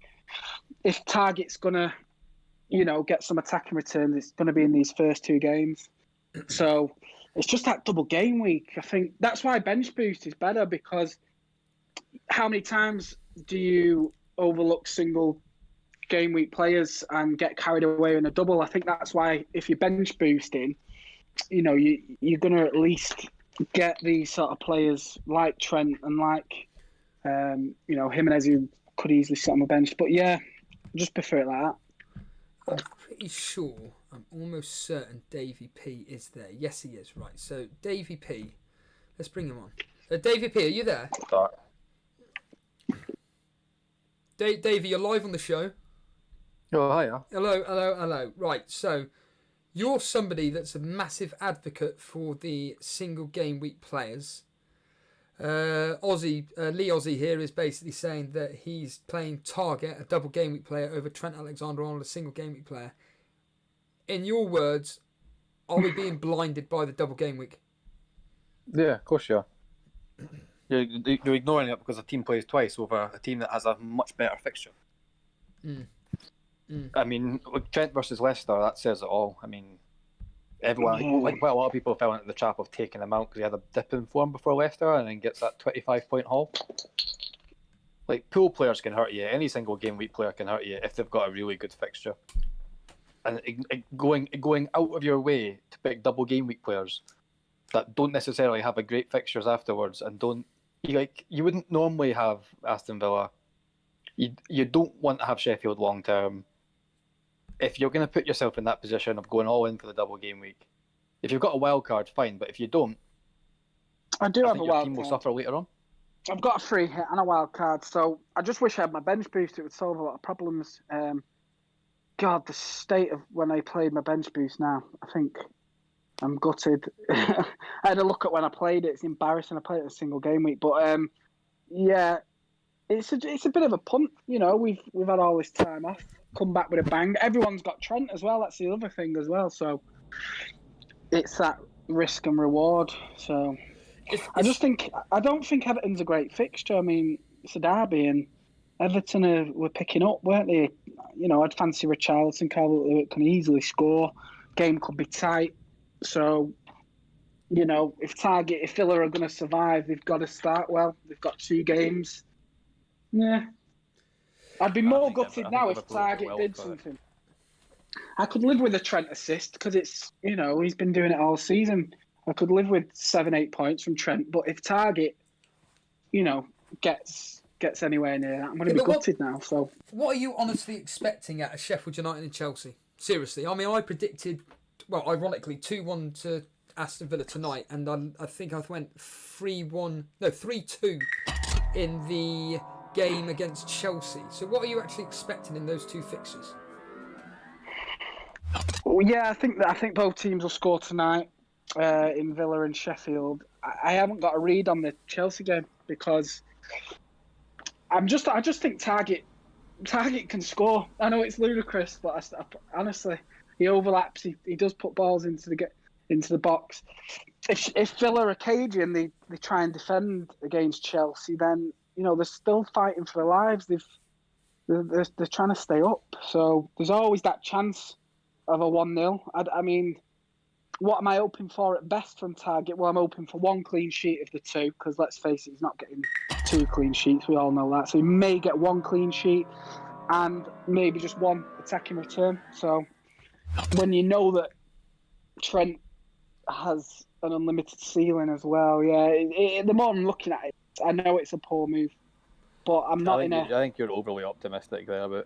if Target's going to, get some attacking returns, it's going to be in these first 2 games. So it's just that double game week. I think that's why bench boost is better, because how many times do you overlook single game week players and get carried away in a double? I think that's why if you're bench boosting, you're going to at least get these sort of players like Trent and like, Jimenez, who could easily sit on the bench. But yeah, I just prefer it like that. I'm pretty sure, I'm almost certain Davey P is there. Yes, he is. Right, so Davey P, let's bring him on. Davey P, are you there? Davey, you're live on the show. Oh, hiya. Hello. Right, so you're somebody that's a massive advocate for the single game week players. Lee Aussie here is basically saying that he's playing Target, a double game week player, over Trent Alexander-Arnold, a single game week player. In your words, are we being blinded by the double game week? Yeah, of course you are. You're ignoring it because a team plays twice over a team that has a much better fixture. I mean, Trent versus Leicester, that says it all. I mean, everyone, quite a lot of people fell into the trap of taking him out because he had a dip in form before Leicester and then gets that 25-point haul. Like, pool players can hurt you. Any single game week player can hurt you if they've got a really good fixture. And going out of your way to pick double game week players that don't necessarily have a great fixtures afterwards and you wouldn't normally have Aston Villa. You don't want to have Sheffield long term. If you're going to put yourself in that position of going all in for the double game week, if you've got a wild card, fine. But if you don't, I do have a your wild team card. will suffer later on. I've got a free hit and a wild card, so I just wish I had my bench boost. It would solve a lot of problems. God, the state of when I played my bench boost now, I think I'm gutted. I had a look at when I played it. It's embarrassing. I played it a single game week, but yeah, it's a bit of a punt. We've had all this time off, come back with a bang. Everyone's got Trent as well. That's the other thing as well. So it's that risk and reward. So I don't think Everton's a great fixture. I mean, it's a derby and Everton were picking up, weren't they? I'd fancy Richarlison, Calvert-Lewin can easily score. Game could be tight. So, if Villa are going to survive, they've got to start well. They've got 2 games. Yeah. I'd be more gutted now if Target did something. I could live with a Trent assist because it's, he's been doing it all season. I could live with 7-8 points from Trent. But if Target, gets anywhere near that, I'm going to be gutted now. So, what are you honestly expecting out of Sheffield United and Chelsea? Seriously, I mean, I predicted, well, ironically, 2-1 to Aston Villa tonight, and I think I went 3-2 in the game against Chelsea. So, what are you actually expecting in those 2 fixtures? Well, yeah, I think both teams will score tonight. in Villa and Sheffield. I haven't got a read on the Chelsea game because I just think Target can score. I know it's ludicrous, but honestly, he overlaps. He does put balls into the box. If Villa are cagey and they try and defend against Chelsea, then they're still fighting for their lives. They're trying to stay up. So there's always that chance of a 1-0. I mean, what am I hoping for at best from Target? Well, I'm hoping for 1 clean sheet of the 2, because let's face it, he's not getting 2 clean sheets. We all know that. So he may get 1 clean sheet and maybe just 1 attacking return. So when you know that Trent has an unlimited ceiling as well, the more I'm looking at it, I know it's a poor move, but I'm not I think you're overly optimistic there about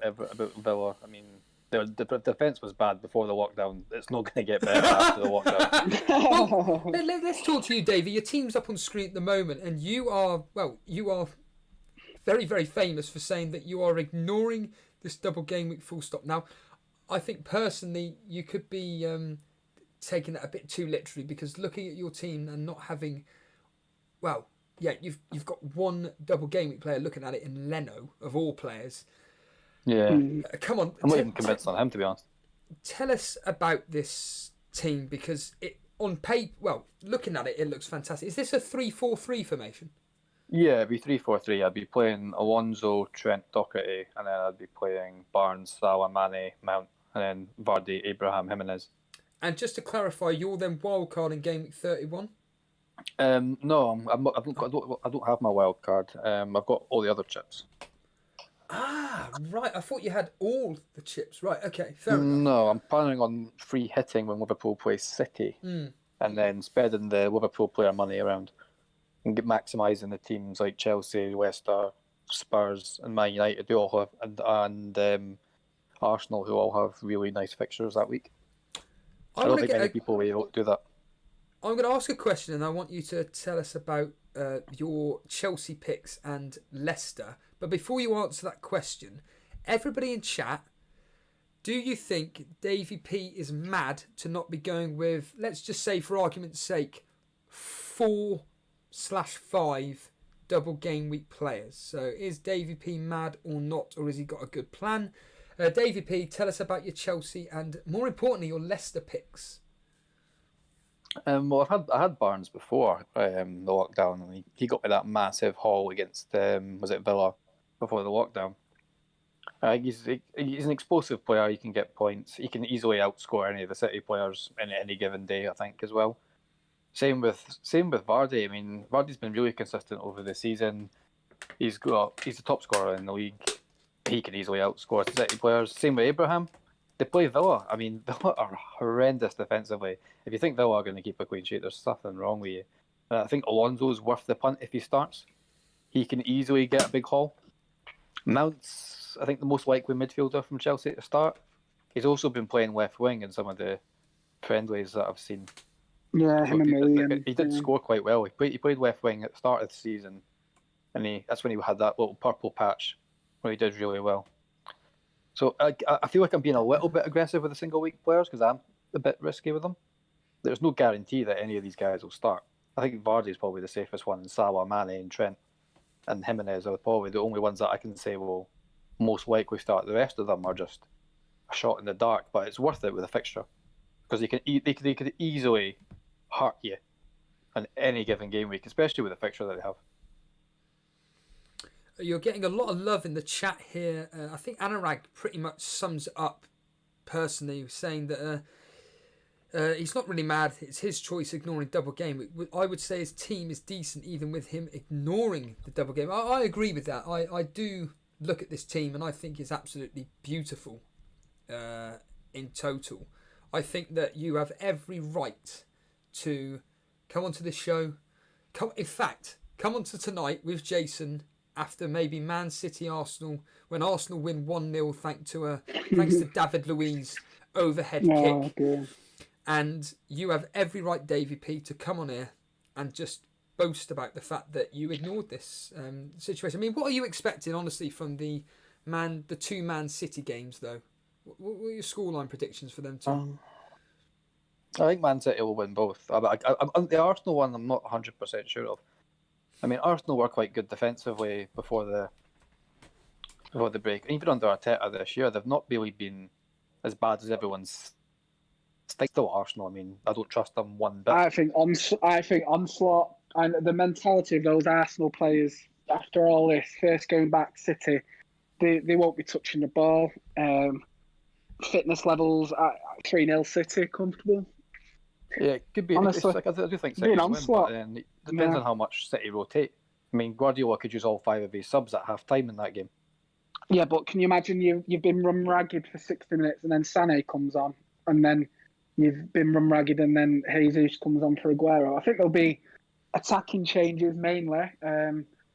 Villa. I mean, the defence was bad before the lockdown. It's not going to get better after the lockdown. Well, let's talk to you, Davey. Your team's up on screen at the moment, and you are very, very famous for saying that you are ignoring this double game week full stop. Now, I think personally you could be taking that a bit too literally, because looking at your team and not having, you've got 1 double game week player, looking at it in Leno of all players. Yeah. Come on. I'm not even convinced on him, to be honest. Tell us about this team, because on paper, looking at it, it looks fantastic. Is this a 3-4-3 formation? Yeah, it'd be 3-4-3. I'd be playing Alonso, Trent, Doherty, and then I'd be playing Barnes, Salah, Mane, Mount, and then Vardy, Abraham, Jimenez. And just to clarify, you're then wildcard in Gameweek 31? No, I don't have my wild card. I've got all the other chips. Ah, right. I thought you had all the chips. Right, okay, fair enough. No, I'm planning on free hitting when Liverpool plays City, and then spreading the Liverpool player money around and maximising the teams like Chelsea, Leicester, Spurs, and Man United, who all have, and Arsenal, who all have really nice fixtures that week. I don't think many people will do that. I'm going to ask a question, and I want you to tell us about your Chelsea picks and Leicester. But before you answer that question, everybody in chat, do you think Davey P is mad to not be going with, let's just say for argument's sake, 4/5 double game week players? So is Davey P mad or not, or has he got a good plan? Davey P, tell us about your Chelsea and, more importantly, your Leicester picks. Well, I had Barnes before the lockdown, and he got me that massive haul against was it Villa before the lockdown. He's an explosive player. He can get points. He can easily outscore any of the City players in any given day, I think, as well. Same with Vardy. I mean, Vardy's been really consistent over the season. He's the top scorer in the league. He can easily outscore the City players. Same with Abraham. They play Villa. I mean, Villa are horrendous defensively. If you think Villa are going to keep a clean sheet, there's something wrong with you. And I think Alonso's worth the punt if he starts. He can easily get a big haul. Mount's, I think, the most likely midfielder from Chelsea to start. He's also been playing left wing in some of the friendlies that I've seen. Yeah, him and William. He did score quite well. He played left wing at the start of the season, and that's when he had that little purple patch where he did really well. So I feel like I'm being a little bit aggressive with the single week players because I'm a bit risky with them. There's no guarantee that any of these guys will start. I think Vardy's probably the safest one, and Salah, Mane, and Trent, and Jimenez are probably the only ones that I can say will most likely start. The rest of them are just a shot in the dark, but it's worth it with a fixture because they could easily hurt you on any given game week, especially with the fixture that they have. You're getting a lot of love in the chat here. I think Anurag pretty much sums it up personally, saying that he's not really mad. It's his choice ignoring double game. I would say his team is decent even with him ignoring the double game. I agree with that. I do look at this team and I think it's absolutely beautiful in total. I think that you have every right to come onto this show. Come onto tonight with Jason after maybe Man City Arsenal, when Arsenal win 1-0 thanks to David Luiz overhead kick. Dear. And you have every right, Davey P, to come on here and just boast about the fact that you ignored this situation. I mean, what are you expecting, honestly, from the two Man City games, though? What were your scoreline predictions for them two? I think Man City will win both. The Arsenal one, I'm not 100% sure of. I mean, Arsenal were quite good defensively before the break. Even under Arteta this year, they've not really been as bad as everyone's. Still Arsenal. I mean, I don't trust them one bit. I think onslaught and the mentality of those Arsenal players after all this first going back City, they won't be touching the ball. Fitness levels at 3-0 City comfortable. Yeah, it could be. Honestly, I do think be City an will win, onslaught. but then it depends on how much City rotate. I mean, Guardiola could use all 5 of his subs at half time in that game. Yeah, but can you imagine you've been run ragged for 60 minutes and then Sané comes on, and then you've been run ragged and then Jesus comes on for Aguero? I think there'll be attacking changes mainly.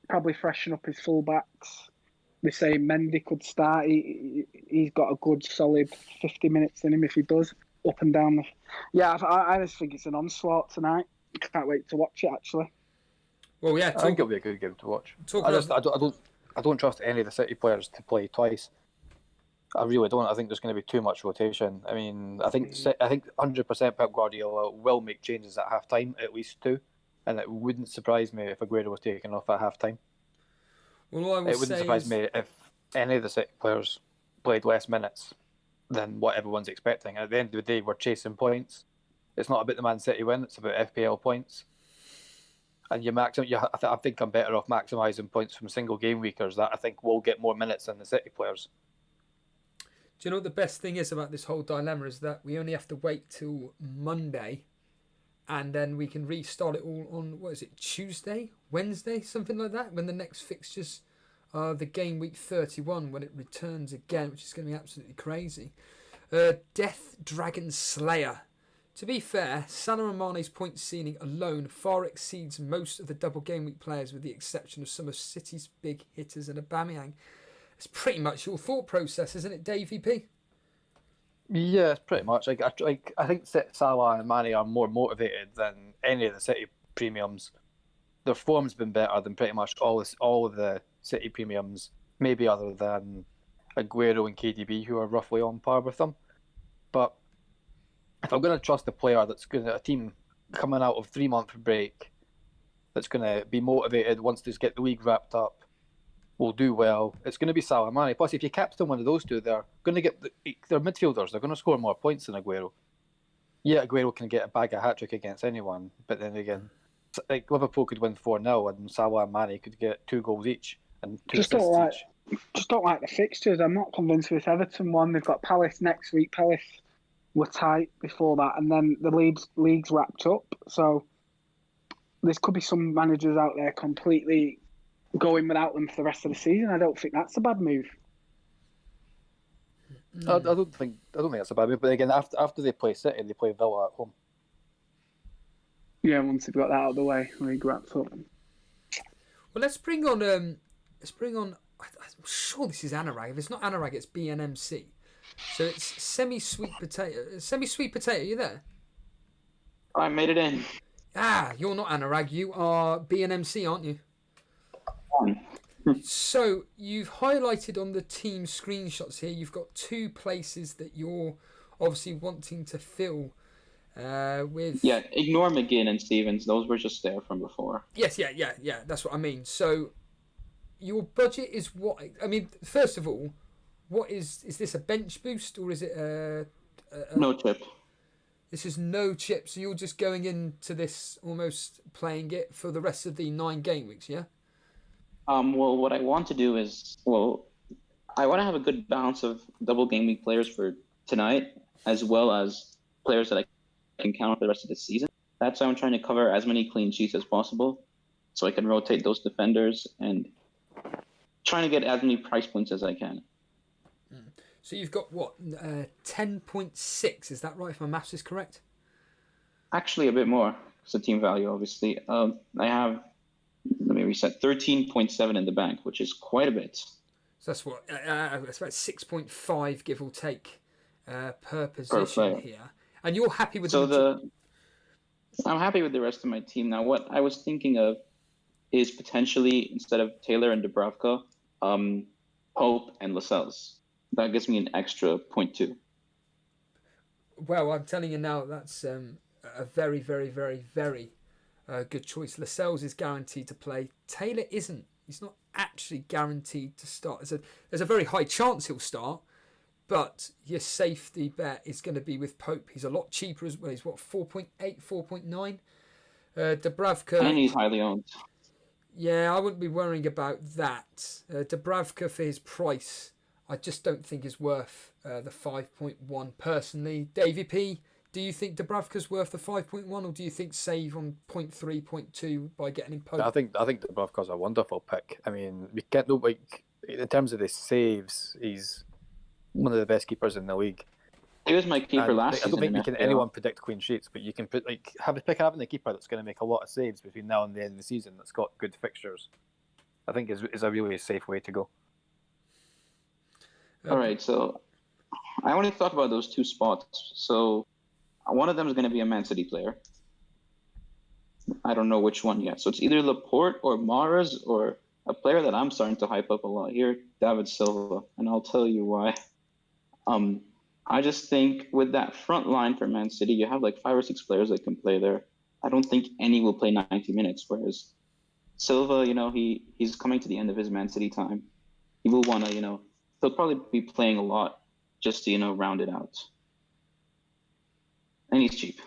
Probably freshen up his fullbacks. They say Mendy could start. He's got a good solid 50 minutes in him if he does, up and down. Yeah, I just think it's an onslaught tonight. Can't wait to watch it, actually. Well, yeah, I think it'll be a good game to watch. I don't trust any of the City players to play twice. I really don't. I think there's going to be too much rotation. I mean, I think 100% Pep Guardiola will make changes at half time, at least 2, and it wouldn't surprise me if Aguero was taken off at half time. Well, it wouldn't surprise me if any of the City players played less minutes than what everyone's expecting. At the end of the day, we're chasing points. It's not about the Man City win; it's about FPL points. And I think I'm better off maximising points from single game weekers that I think will get more minutes than the City players. Do you know what the best thing is about this whole dilemma is that we only have to wait till Monday, and then we can restart it all on, what is it, Tuesday, Wednesday, something like that, when the next fixtures are the Gameweek 31, when it returns again, which is going to be absolutely crazy. Death Dragon Slayer. To be fair, Salah and Mane's point ceiling alone far exceeds most of the double game week players, with the exception of some of City's big hitters and Aubameyang. It's pretty much your thought process, isn't it, Davey P? Yeah, it's pretty much. I think Salah and Mane are more motivated than any of the City premiums. Their form's been better than pretty much all of the City premiums, maybe other than Aguero and KDB, who are roughly on par with them. But if I'm going to trust a player a team coming out of 3-month break, that's going to be motivated once they get the league wrapped up, will do well, it's going to be Salah and Mane. Plus, if you captain one of those two, they're going to get they're midfielders. They're going to score more points than Aguero. Yeah, Aguero can get a bag of hat-trick against anyone, but then again, like Liverpool could win 4-0 and Salah and Mane could get 2 goals each and 2 assists each. Just don't like the fixtures. I'm not convinced with Everton one. They've got Palace next week. Palace were tight before that, and then the league's wrapped up. So there could be some managers out there completely going without them for the rest of the season. I don't think that's a bad move. I don't think that's a bad move. But again, after they play City, they play Villa at home. Yeah, once they've got that out of the way, league wrapped up. Well, let's bring on. I'm sure this is Anurag. If it's not Anurag, it's BNMC. So it's semi-sweet potato. Semi-sweet potato, you there? I made it in. You're not Anurag. You are BNMC, aren't you? So you've highlighted on the team screenshots here. You've got 2 places that you're obviously wanting to fill with. Yeah, ignore McGinn and Stevens. Those were just there from before. Yes, yeah. That's what I mean. So your budget is what? I mean, first of all, what is this a bench boost or is it a no chip? This is no chip. So you're just going into this almost playing it for the rest of the 9 game weeks, yeah? Well, what I want to do is, I want to have a good balance of double game week players for tonight, as well as players that I can count for the rest of the season. That's why I'm trying to cover as many clean sheets as possible, so I can rotate those defenders and trying to get as many price points as I can. So you've got what, 10.6? Is that right? If my maths is correct. Actually, a bit more. It's a team value, obviously. I have. Let me reset. 13.7 in the bank, which is quite a bit. So that's what that's about 6.5 give or take per position here. And you're happy with I'm happy with the rest of my team. Now, what I was thinking of is potentially instead of Taylor and Dubravka, Pope and Lascelles. That gives me an extra 0.2. Well, I'm telling you now, that's a very, very, very, very good choice. Lascelles is guaranteed to play. Taylor isn't. He's not actually guaranteed to start. There's a very high chance he'll start, but your safety bet is going to be with Pope. He's a lot cheaper as well. He's what, 4.8, 4.9? Dubravka. And he's highly owned. Yeah, I wouldn't be worrying about that. Dubravka, for his price, I just don't think is worth the 5.1 personally. Davey P, do you think Dubravka's worth the 5.1, or do you think save on 0.3, 0.2 by getting him Pope? I think Dubravka's a wonderful pick. I mean, we can't look like in terms of the saves, he's one of the best keepers in the league. He was my keeper last season. I don't think in we can FPL. anyone predict clean sheets, but you can put having a keeper that's going to make a lot of saves between now and the end of the season. That's got good fixtures. I think is a really safe way to go. All right, so I want to talk about those two spots. So one of them is going to be a Man City player. I don't know which one yet. So it's either Laporte or Mahrez or a player that I'm starting to hype up a lot here, David Silva, and I'll tell you why. I just think with that front line for Man City, you have like 5 or 6 players that can play there. I don't think any will play 90 minutes, whereas Silva, he's coming to the end of his Man City time. He will want to, he'll probably be playing a lot just to, round it out. And he's cheap.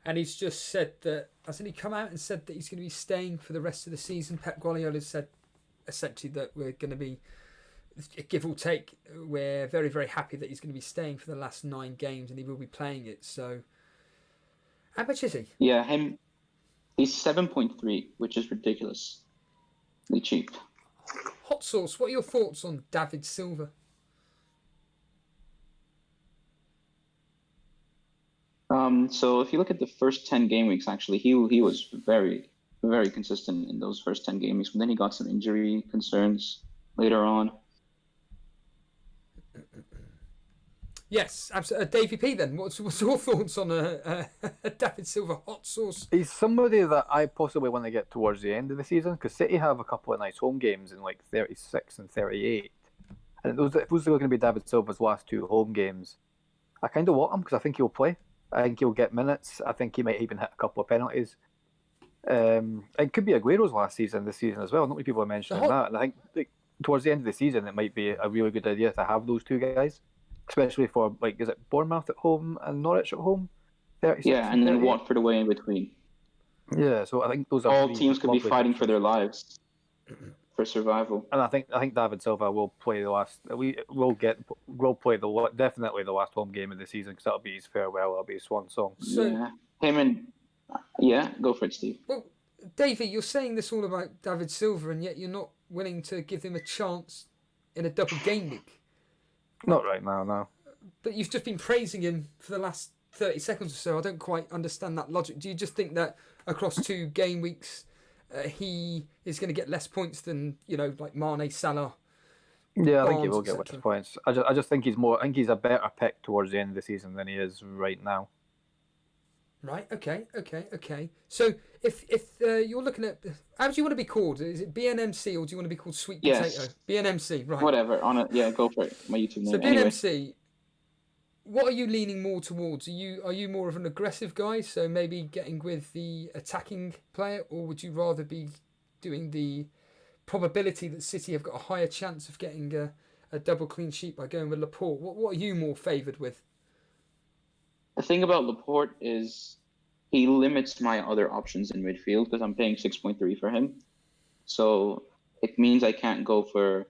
And he's just said that, hasn't he come out and said that he's going to be staying for the rest of the season? Pep Guardiola said essentially that we're going to be, give or take, we're very, very happy that he's going to be staying for the last 9 games and he will be playing it. So, how much is he? Yeah, he's 7.3, which is ridiculously cheap. Hot sauce, what are your thoughts on David Silva? So if you look at the first 10 game weeks, actually, he was very, very consistent in those first 10 game weeks, but then he got some injury concerns later on. Yes, absolutely. Davey P then, what's your thoughts on David Silva hot sauce? He's somebody that I possibly want to get towards the end of the season, because City have a couple of nice home games in like 36 and 38. And if those are going to be David Silva's last 2 home games, I kind of want him because I think he'll play. I think he'll get minutes. I think he might even hit a couple of penalties. It could be Aguero's last season this season as well. Not many people are mentioning that. And I think towards the end of the season, it might be a really good idea to have those 2 guys, especially for, like, is it Bournemouth at home and Norwich at home? Yeah, and then Watford away in between. Yeah, so I think those are all teams could be fighting for their lives for survival. And I think David Silva will play the last. Will play definitely the last home game of the season, because that'll be his farewell. That'll be his swan song. So, go for it, Steve. Well, Davey, you're saying this all about David Silva, and yet you're not willing to give him a chance in a double game week. Not right now, no. But you've just been praising him for the last 30 seconds or so. I don't quite understand that logic. Do you just think that across 2 game weeks, he is going to get less points than, like Mane, Salah? Yeah, I think he Barnes, will get less points. I just think he's more. I think he's a better pick towards the end of the season than he is right now. Right. Okay. So if you're looking at, how do you want to be called? Is it BNMC or do you want to be called Sweet Potato? BNMC. Right. Whatever. Go for it. My YouTube name. So BNMC. What are you leaning more towards? Are you more of an aggressive guy, so maybe getting with the attacking player, or would you rather be doing the probability that City have got a higher chance of getting a double clean sheet by going with Laporte? What are you more favoured with? The thing about Laporte is he limits my other options in midfield because I'm paying 6.3 for him. So it means I can't go for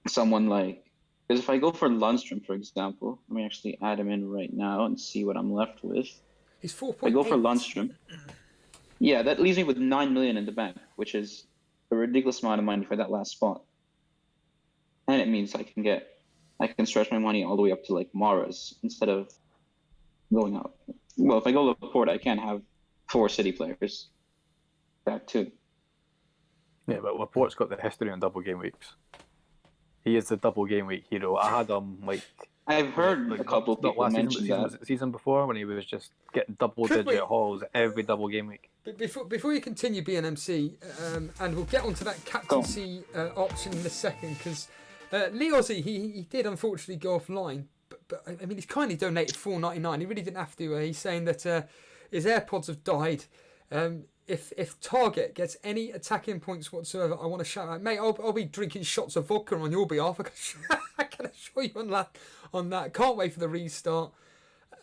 someone like... Because if I go for Lundstrom, for example, let me actually add him in right now and see what I'm left with. He's 4.8. If I go for Lundstrom, yeah, that leaves me with 9 million in the bank, which is a ridiculous amount of money for that last spot. And it means I can stretch my money all the way up to like Mahrez instead of going out. Well, if I go Laporte, I can have 4 City players back too. Yeah, but Laporte's got the history on double game weeks. He is the double game week hero. I had him I've heard a couple of people mention that. The season before, when he was just getting double-digit hauls every double game week. But before you continue BNMC, and we'll get onto that captaincy option in a second, because Lee Ozzy, he did unfortunately go offline, but I mean, he's kindly donated $4.99. He really didn't have to. He's saying that his AirPods have died. If Target gets any attacking points whatsoever, I want to shout out, mate. I'll be drinking shots of vodka on your behalf. I can assure you on that. Can't wait for the restart,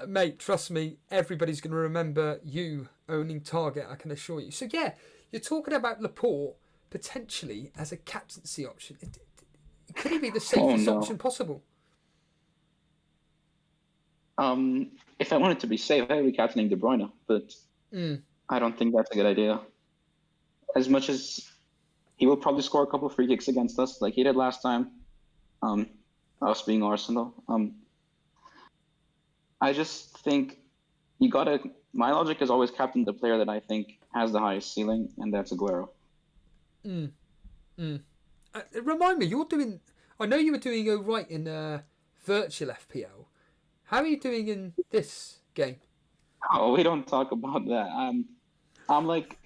mate. Trust me, everybody's going to remember you owning Target. I can assure you. So yeah, you're talking about Laporte potentially as a captaincy option. Could he be the safest option possible? If I wanted to be safe, I would be captaining De Bruyne, but I don't think that's a good idea. As much as he will probably score a couple of free kicks against us, like he did last time, us being Arsenal. I just think you gotta. My logic is always captain the player that I think has the highest ceiling, and that's Aguero. Remind me, you're doing. I know you were doing all right in virtual FPL. How are you doing in this game? Oh, we don't talk about that. I'm like,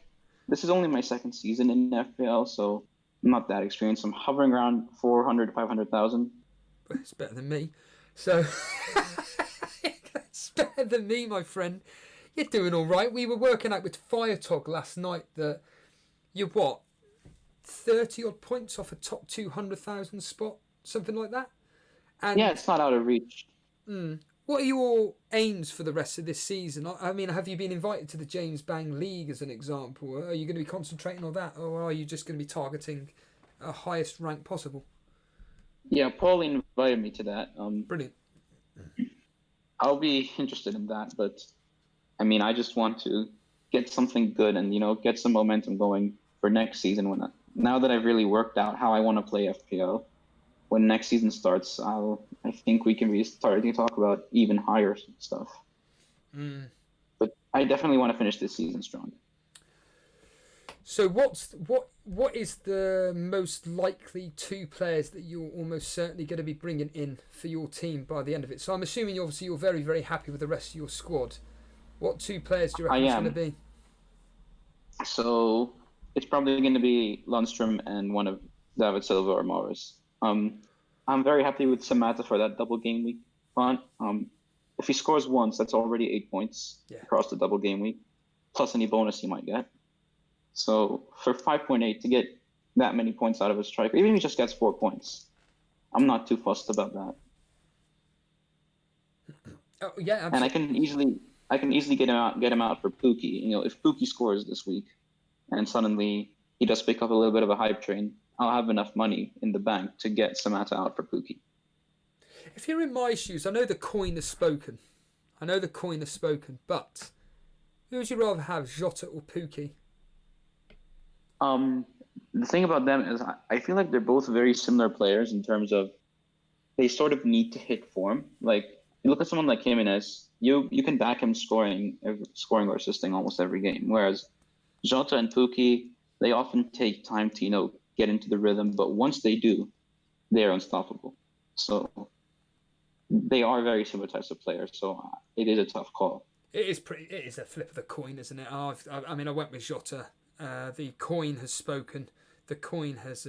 this is only my second season in FPL, so I'm not that experienced. I'm hovering around 400 to 500,000. It's better than me. So it's better than me, my friend. You're doing all right. We were working out with Firetog last night that you're 30 odd points off a top 200,000 spot, something like that. And yeah, it's not out of reach. What are your aims for the rest of this season? I mean, have you been invited to the James Bang League as an example? Are you going to be concentrating on that, or are you just going to be targeting a highest rank possible? Yeah, Paul invited me to that. Brilliant. I'll be interested in that, but I mean, I just want to get something good and get some momentum going for next season. Now that I've really worked out how I want to play FPL, when next season starts, I think we can be starting to talk about even higher stuff. But I definitely want to finish this season strong. So what is the most likely two players that you're almost certainly going to be bringing in for your team by the end of it? So I'm assuming obviously you're very, very happy with the rest of your squad. What two players do you reckon it's going to be? So it's probably going to be Lundstrom and one of David Silva or Morris. I'm very happy with Samata for that double game week font. If he scores once, that's already 8 points across the double game week, plus any bonus he might get. So for 5.8 to get that many points out of a striker, even if he just gets 4 points, I'm not too fussed about that. Oh yeah, absolutely. And I can easily get him out for Pookie. If Pookie scores this week, and suddenly he does pick up a little bit of a hype train, I'll have enough money in the bank to get Samata out for Pookie. If you're in my shoes, I know the coin has spoken. But who would you rather have, Jota or Pookie? The thing about them is I feel like they're both very similar players in terms of they sort of need to hit form. Like, you look at someone like Jimenez, you can back him scoring or assisting almost every game. Whereas Jota and Pookie, they often take time to, get into the rhythm. But once they do, they're unstoppable. So they are very similar types of players. So it is a tough call. It is a flip of the coin, isn't it? I went with Jota. The coin has spoken. The coin has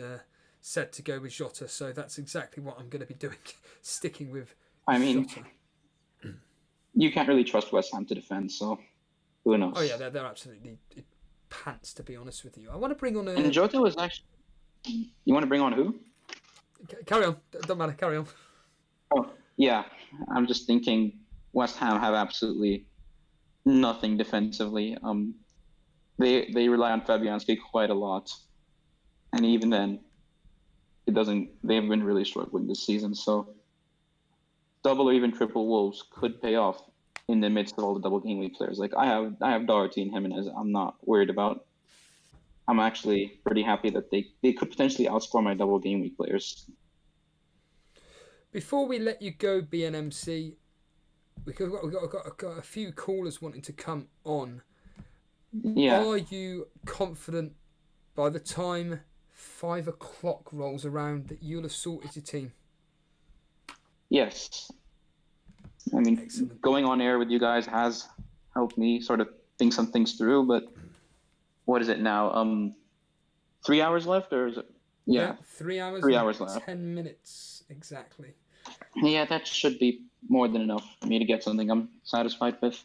said to go with Jota. So that's exactly what I'm going to be doing. Sticking with Jota. You can't really trust West Ham to defend, so who knows? Oh yeah, they're absolutely pants, to be honest with you. I want to bring on a... And Jota was actually... You want to bring on who? Carry on. Don't matter. Carry on. Oh, yeah. I'm just thinking West Ham have absolutely nothing defensively. They rely on Fabianski quite a lot. And even then, they haven't been really struggling this season, so double or even triple Wolves could pay off in the midst of all the double game week players. Like I have Doherty and Jimenez. I'm not worried about. I'm actually pretty happy that they could potentially outscore my double game week players. Before we let you go, BNMC, we've got a few callers wanting to come on. Yeah. Are you confident by the time 5 o'clock rolls around that you'll have sorted your team? Yes. I mean, Excellent. Going on air with you guys has helped me sort of think some things through, but what is it now? 3 hours left, or is it? Yeah. 3 hours. 3 hours left. 10 minutes exactly. Yeah, that should be more than enough for me to get something I'm satisfied with.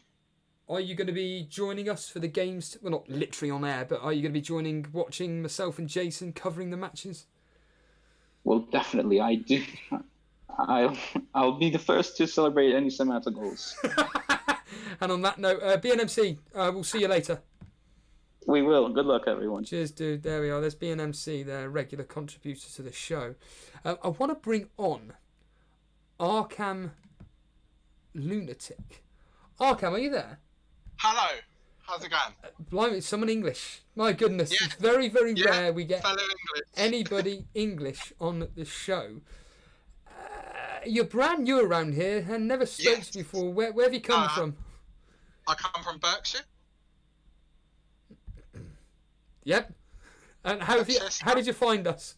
Are you going to be joining us for the games? Well, not literally on air, but are you going to be watching myself and Jason covering the matches? Well, definitely, I do. I'll be the first to celebrate any Samantha goals. And on that note, BNMC, we'll see you later. We will. Good luck, everyone. Cheers, dude. There we are. There's BNMC, their regular contributor to the show. I want to bring on Arkham Lunatic. Arkham, are you there? Hello. How's it going? Blimey, someone English. My goodness, it's very, very rare we get fellow English. anybody English on the show. You're brand new around here and never spoke to before. Where have you come from? I come from Berkshire. Yep. And how did you find us?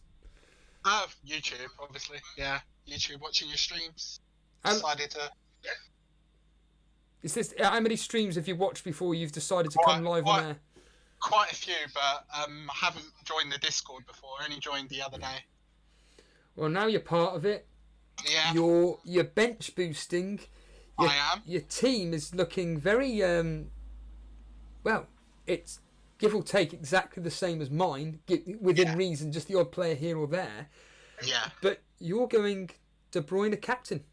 YouTube, obviously. Yeah, YouTube, watching your streams. And Decided to. is this how many streams have you watched before you've decided to come live on air? Quite a few, but I haven't joined the Discord before. I only joined the other day. Well, now you're part of it. Yeah. You're bench boosting. I am. Your team is looking very well. It's give or take exactly the same as mine, within reason, just the odd player here or there. Yeah. But you're going De Bruyne captain.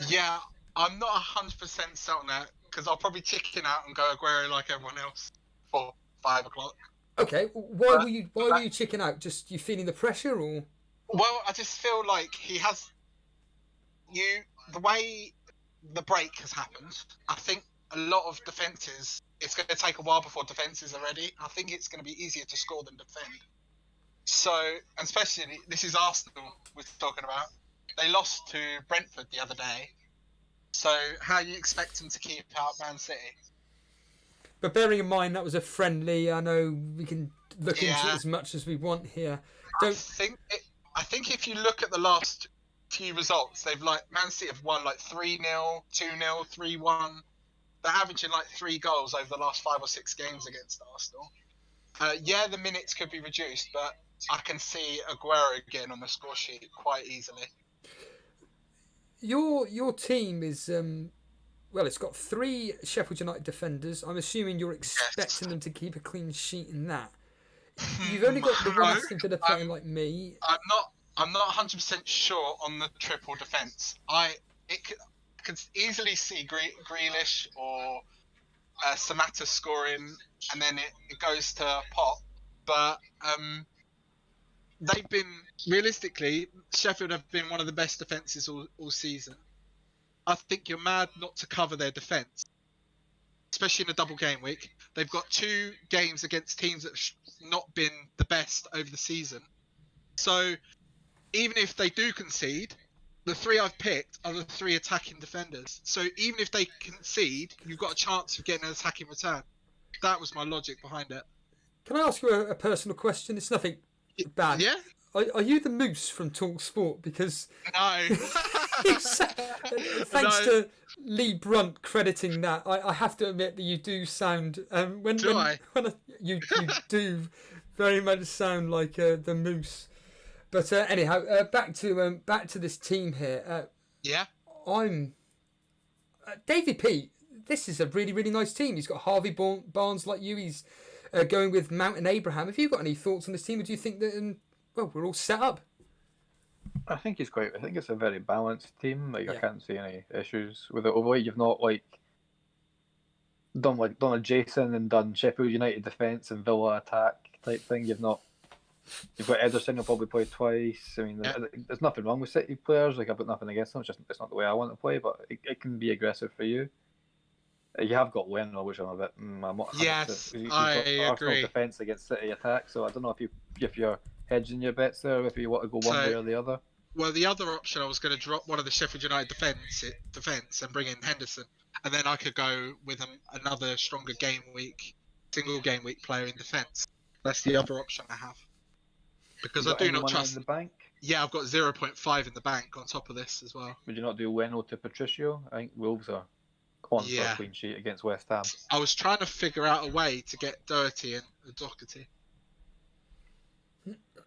Yeah, I'm not 100% set on that because I'll probably chicken out and go Aguero like everyone else for 5 o'clock. Okay, why were you chicken out? Just you feeling the pressure, or? Well, I just feel like he has the way the break has happened. I think a lot of defences. It's going to take a while before defences are ready. I think it's going to be easier to score than defend. So, and especially this is Arsenal we're talking about. They lost to Brentford the other day. So, how are you expecting to keep out Man City? But bearing in mind that was a friendly, I know we can look into it as much as we want here. I think if you look at the last few results, Man City have won 3-0, 2-0, 3-1. They're averaging 3 goals over the last 5 or 6 games against Arsenal. The minutes could be reduced, but I can see Aguero again on the score sheet quite easily. Your team is it's got 3 Sheffield United defenders. I'm assuming you're expecting them to keep a clean sheet in that. You've only got the one Aston Villa playing like me. I'm not 100% sure on the triple defence. I could easily see Grealish or Samatta scoring, and then it goes to Pop. But they've been, realistically, Sheffield have been one of the best defences all season. I think you're mad not to cover their defence, especially in a double game week. They've got 2 games against teams that have not been the best over the season. So even if they do concede, the 3 I've picked are the 3 attacking defenders. So even if they concede, you've got a chance of getting an attacking return. That was my logic behind it. Can I ask you a personal question? It's nothing bad. Yeah? Are you the Moose from Talk Sport? Because No. thanks to Lee Brunt crediting that, I have to admit that you do sound you do very much sound like the Moose. But anyhow, back to this team here. I'm Davey P. This is a really, really nice team. He's got Harvey Barnes like you. He's going with Mount and Abraham. Have you got any thoughts on this team? Or do you think that we're all set up? I think it's a very balanced team. I can't see any issues with it. Although you've not done a Jason and done Sheffield United defence and Villa attack type thing. You've got Ederson who'll probably play twice. I mean, there's nothing wrong with City players. I've got nothing against them. It's not the way I want to play, but it can be aggressive for you. You have got Leno, which I'm a bit. I'm not. Yes, I agree. Arsenal defence against City attack, so I don't know if you're hedging your bets there, if you want to go one way or the other. Well, the other option, I was going to drop one of the Sheffield United defence and bring in Henderson, and then I could go with another stronger single game week player in defence. That's the other option I have. Because I do not trust. In the bank? Yeah, I've got 0.5 in the bank on top of this as well. Would you not do Leno to Patricio? I think Wolves are on for a clean sheet against West Ham. I was trying to figure out a way to get Doherty and Doherty.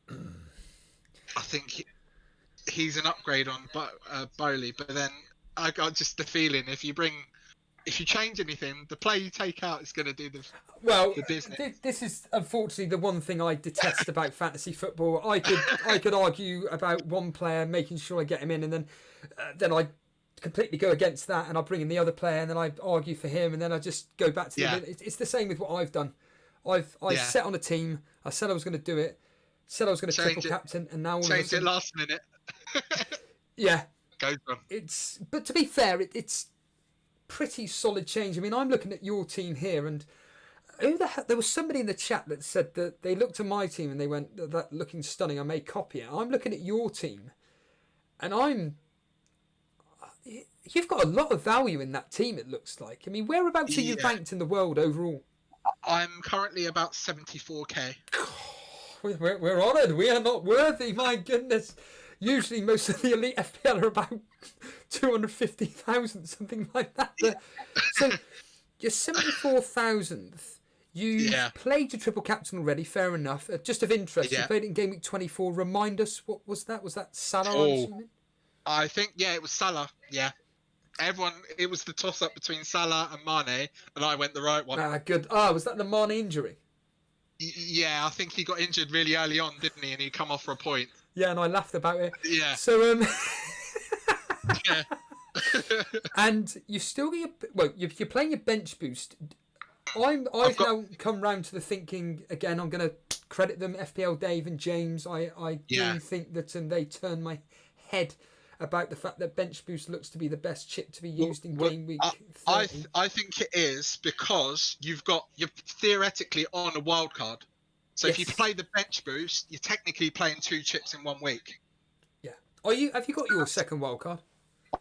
I think he's an upgrade on Bowley, but then I got just the feeling if you change anything, the player you take out is going to do the business. This is unfortunately the one thing I detest about fantasy football. I could argue about one player, making sure I get him in, and then I completely go against that, and I bring in the other player, and then I argue for him, and then I just go back to it's the same with what I've done. I set on a team. I said I was going to do it. Said I was going to triple captain, and now all change of a sudden, it last minute. Yeah, goes on. But to be fair, it's pretty solid change. I mean, I'm looking at your team here, and who the hell? There was somebody in the chat that said that they looked at my team and they went, "That looking stunning. I may copy it." I'm looking at your team, and you've got a lot of value in that team. It looks like. I mean, whereabouts are you ranked in the world overall? I'm currently about 74k. We're honoured. We are not worthy. My goodness. Usually, most of the Elite FPL are about 250,000, something like that. So you're 74,000th. You played your triple captain already. Fair enough. Just of interest, you played it in Gameweek 24. Remind us, what was that? Was that Salah? I'm I think it was Salah. Yeah. It was the toss-up between Salah and Mane, and I went the right one. Good. Was that the Mane injury? Yeah, I think he got injured really early on, didn't he? And he come off for a point. Yeah, and I laughed about it. Yeah. So, yeah. And you still get you're playing your bench boost. I've now come round to the thinking again. I'm going to credit them, FPL Dave and James. I do think that they turned my head about the fact that bench boost looks to be the best chip to be used in game week 30. I think it is because you're theoretically on a wild card. So if you play the bench boost, you're technically playing 2 chips in 1 week. Yeah. Have you got your second wild card?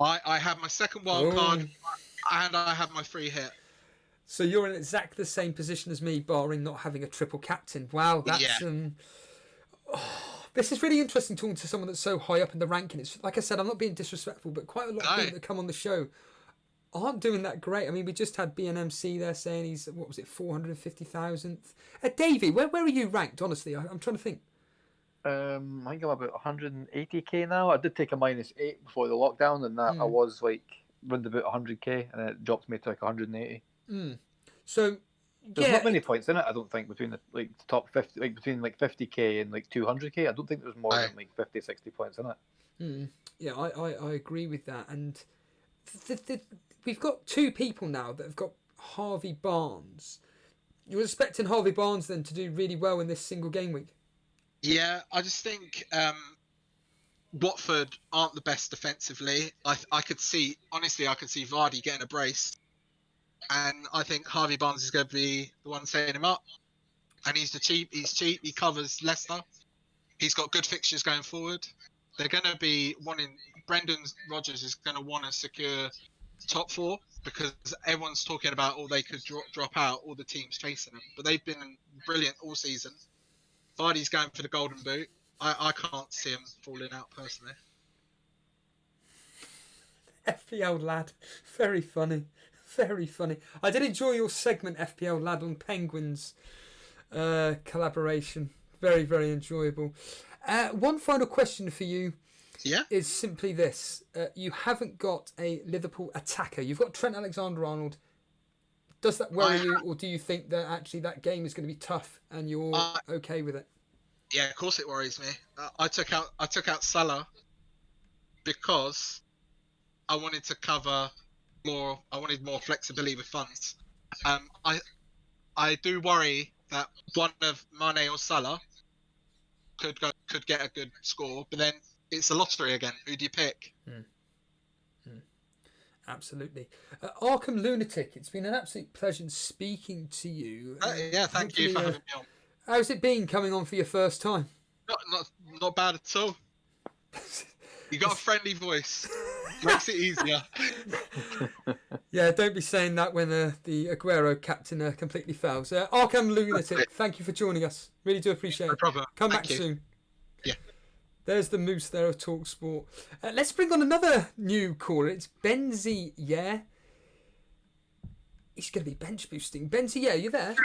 I have my second wild card, and I have my free hit. So you're in exactly the same position as me, barring not having a triple captain. Wow, that's this is really interesting talking to someone that's so high up in the ranking. It's like I said, I'm not being disrespectful, but quite a lot of people that come on the show aren't doing that great. I mean, we just had BNMC there saying he's 450,000th. Davey, where are you ranked? Honestly, I'm trying to think. I think I'm about 180k now. I did take a -8 before the lockdown, and that I was round about 100k, and it dropped me to 180. So there's not many points in it, I don't think, between the top 50, between 50k and 200k. I don't think there's more than 50, 60 points in it. Yeah, I agree with that. And we've got 2 people now that have got Harvey Barnes. You're expecting Harvey Barnes then to do really well in this single game week? Yeah, I just think Watford aren't the best defensively. I could see Vardy getting a brace. And I think Harvey Barnes is going to be the one setting him up. And he's cheap. He covers Leicester. He's got good fixtures going forward. They're going to be wanting... Brendan Rodgers is going to want to secure top 4 because everyone's talking about, they could drop out, all the teams chasing them. But they've been brilliant all season. Vardy's going for the golden boot. I can't see him falling out personally. FPL lad. Very funny. Very funny. I did enjoy your segment, FPL lad, on Penguins collaboration. Very, very enjoyable. One final question for you is simply this. You haven't got a Liverpool attacker. You've got Trent Alexander-Arnold. Does that worry you, or do you think that actually that game is going to be tough and you're okay with it? Yeah, of course it worries me. I took out Salah because I wanted to cover more. I wanted more flexibility with funds. I do worry that one of Mane or Salah could get a good score, but then it's a lottery again. Who do you pick? Absolutely. Arkham Lunatic, it's been an absolute pleasure speaking to you. Thank you for having me on. How's it been coming on for your first time? Not bad at all. You got a friendly voice. Makes it easier. Yeah, don't be saying that when the Aguero captain completely fails. Arkham Lunatic, thank you for joining us. Really do appreciate it. No problem. Come back soon. Yeah. There's the moose there of TalkSport. Let's bring on another new caller. It's Benzie, yeah? He's going to be bench boosting. Benzie, yeah, you there?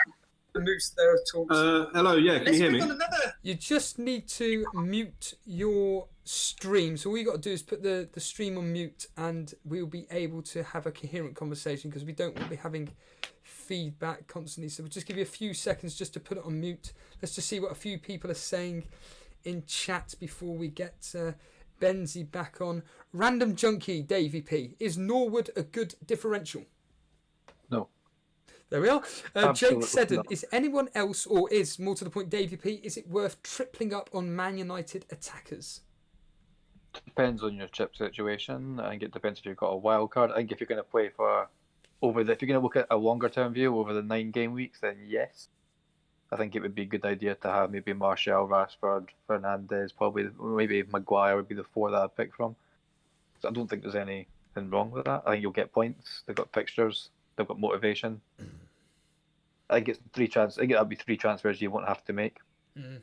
Moose there at all. Hello, yeah, can you hear me? You just need to mute your stream. So all you got to do is put the stream on mute, and we'll be able to have a coherent conversation, because we don't want to be having feedback constantly. So we'll just give you a few seconds just to put it on mute. Let's just see what a few people are saying in chat before we get Benzie back on. Random Junkie, Davey P. Is Norwood a good differential? No. There we are. Jake Absolutely Seddon, not. is anyone else, or is, more to the point, Davey P, is it worth tripling up on Man United attackers? Depends on your chip situation. I think it depends if you've got a wild card. I think if you're going to play for if you're going to look at a longer term view over the 9 game weeks, then yes. I think it would be a good idea to have maybe Martial, Rashford, Fernandes, probably maybe Maguire would be the 4 that I'd pick from. So I don't think there's anything wrong with that. I think you'll get points. They've got fixtures. They've got motivation. I think it's 3 transfers. I think that'll be 3 transfers you won't have to make. Mm.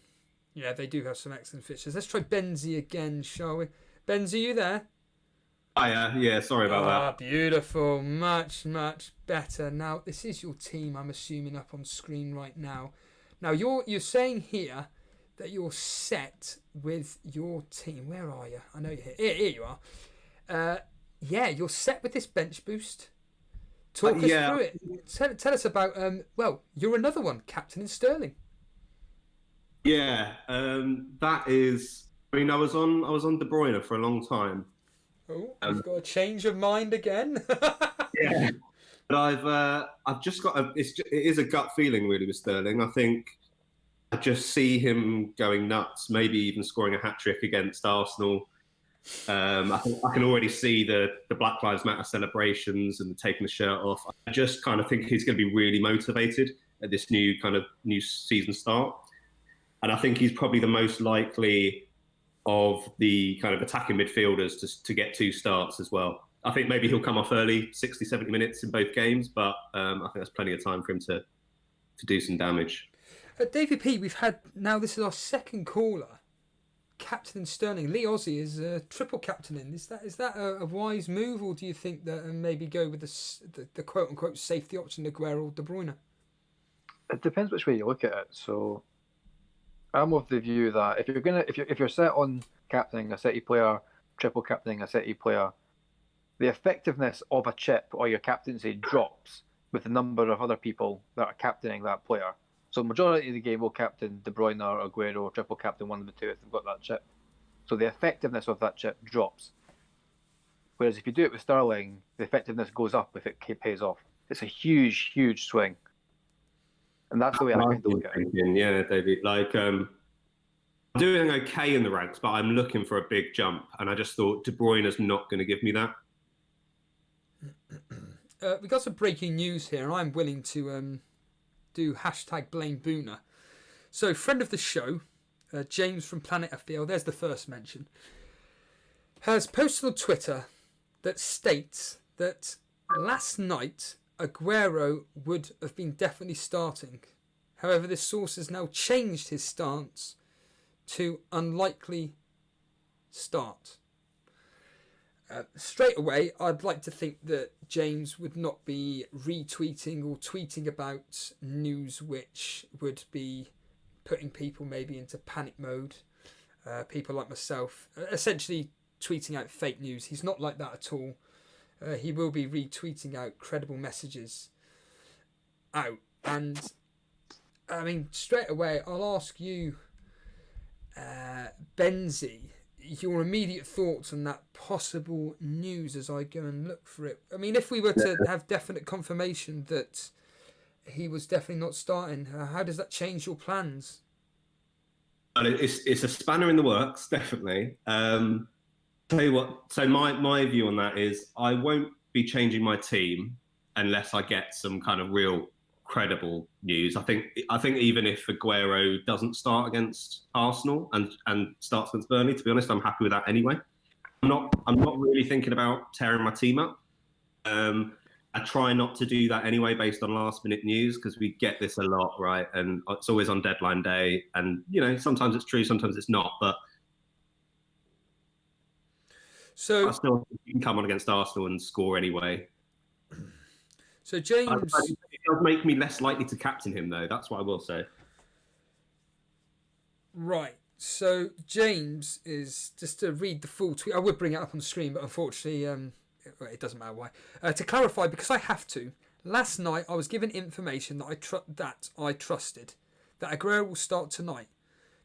Yeah, they do have some excellent fixtures. Let's try Benzie again, shall we? Benzie, you there? Yeah, sorry about that. Beautiful. Much, much better. Now, this is your team, I'm assuming, up on screen right now. Now, you're saying here that you're set with your team. Where are you? I know you're here. Here you are. Yeah, you're set with this bench boost. Talk us through it. Tell us about, you're another one, captain in Sterling. Yeah, that is... I mean, I was on De Bruyne for a long time. Oh, you've got a change of mind again. Yeah, but I've just got it is a gut feeling really with Sterling. I think I just see him going nuts, maybe even scoring a hat-trick against Arsenal. I can already see the Black Lives Matter celebrations and taking the shirt off. I just kind of think he's going to be really motivated at this new season start, and I think he's probably the most likely of the kind of attacking midfielders to get 2 starts as well. I think maybe he'll come off early, 60, 70 minutes in both games, but I think that's plenty of time for him to do some damage. David P, we've had, now this is our second caller, captain Sterling. Lee Ozzie is triple captaining. Is that a wise move, or do you think that maybe go with the quote-unquote safety option, Aguero or De Bruyne? It depends which way you look at it. So I'm of the view that if you're set on captaining a City player, triple captaining a City player, the effectiveness of a chip or your captaincy drops with the number of other people that are captaining that player. So majority of the game will captain De Bruyne or Aguero, or triple captain one of the 2 if they've got that chip. So the effectiveness of that chip drops. Whereas if you do it with Sterling, the effectiveness goes up if it pays off. It's a huge, huge swing. And that's the way I kind of look at it. Yeah, David. I'm doing okay in the ranks, but I'm looking for a big jump. And I just thought De Bruyne is not going to give me that. We've got some breaking news here, and I'm willing to do #BlameBoona. So, friend of the show, James from Planet FPL, there's the first mention, has posted on Twitter that states that last night Aguero would have been definitely starting. However, this source has now changed his stance to unlikely start. Straight away, I'd like to think that James would not be retweeting or tweeting about news which would be putting people maybe into panic mode. People like myself, essentially tweeting out fake news. He's not like that at all. He will be retweeting out credible messages out. And, I mean, straight away, I'll ask you, Benzie, your immediate thoughts on that possible news as I go and look for it. I mean, if we were to have definite confirmation that he was definitely not starting, how does that change your plans? It's a spanner in the works, definitely. Tell you what, so my view on that is I won't be changing my team unless I get some kind of real credible news. I think even if Aguero doesn't start against Arsenal and starts against Burnley, to be honest, I'm happy with that anyway. I'm not really thinking about tearing my team up. I try not to do that anyway based on last minute news, because we get this a lot, right? And it's always on deadline day, and sometimes it's true, sometimes it's not, but so I still think you can come on against Arsenal and score anyway. So James, does make me less likely to captain him, though. That's what I will say. Right. So James is, just to read the full tweet. I would bring it up on the screen, but unfortunately, it doesn't matter why. To clarify, because I have to. Last night, I was given information that I trusted, that Aguero will start tonight.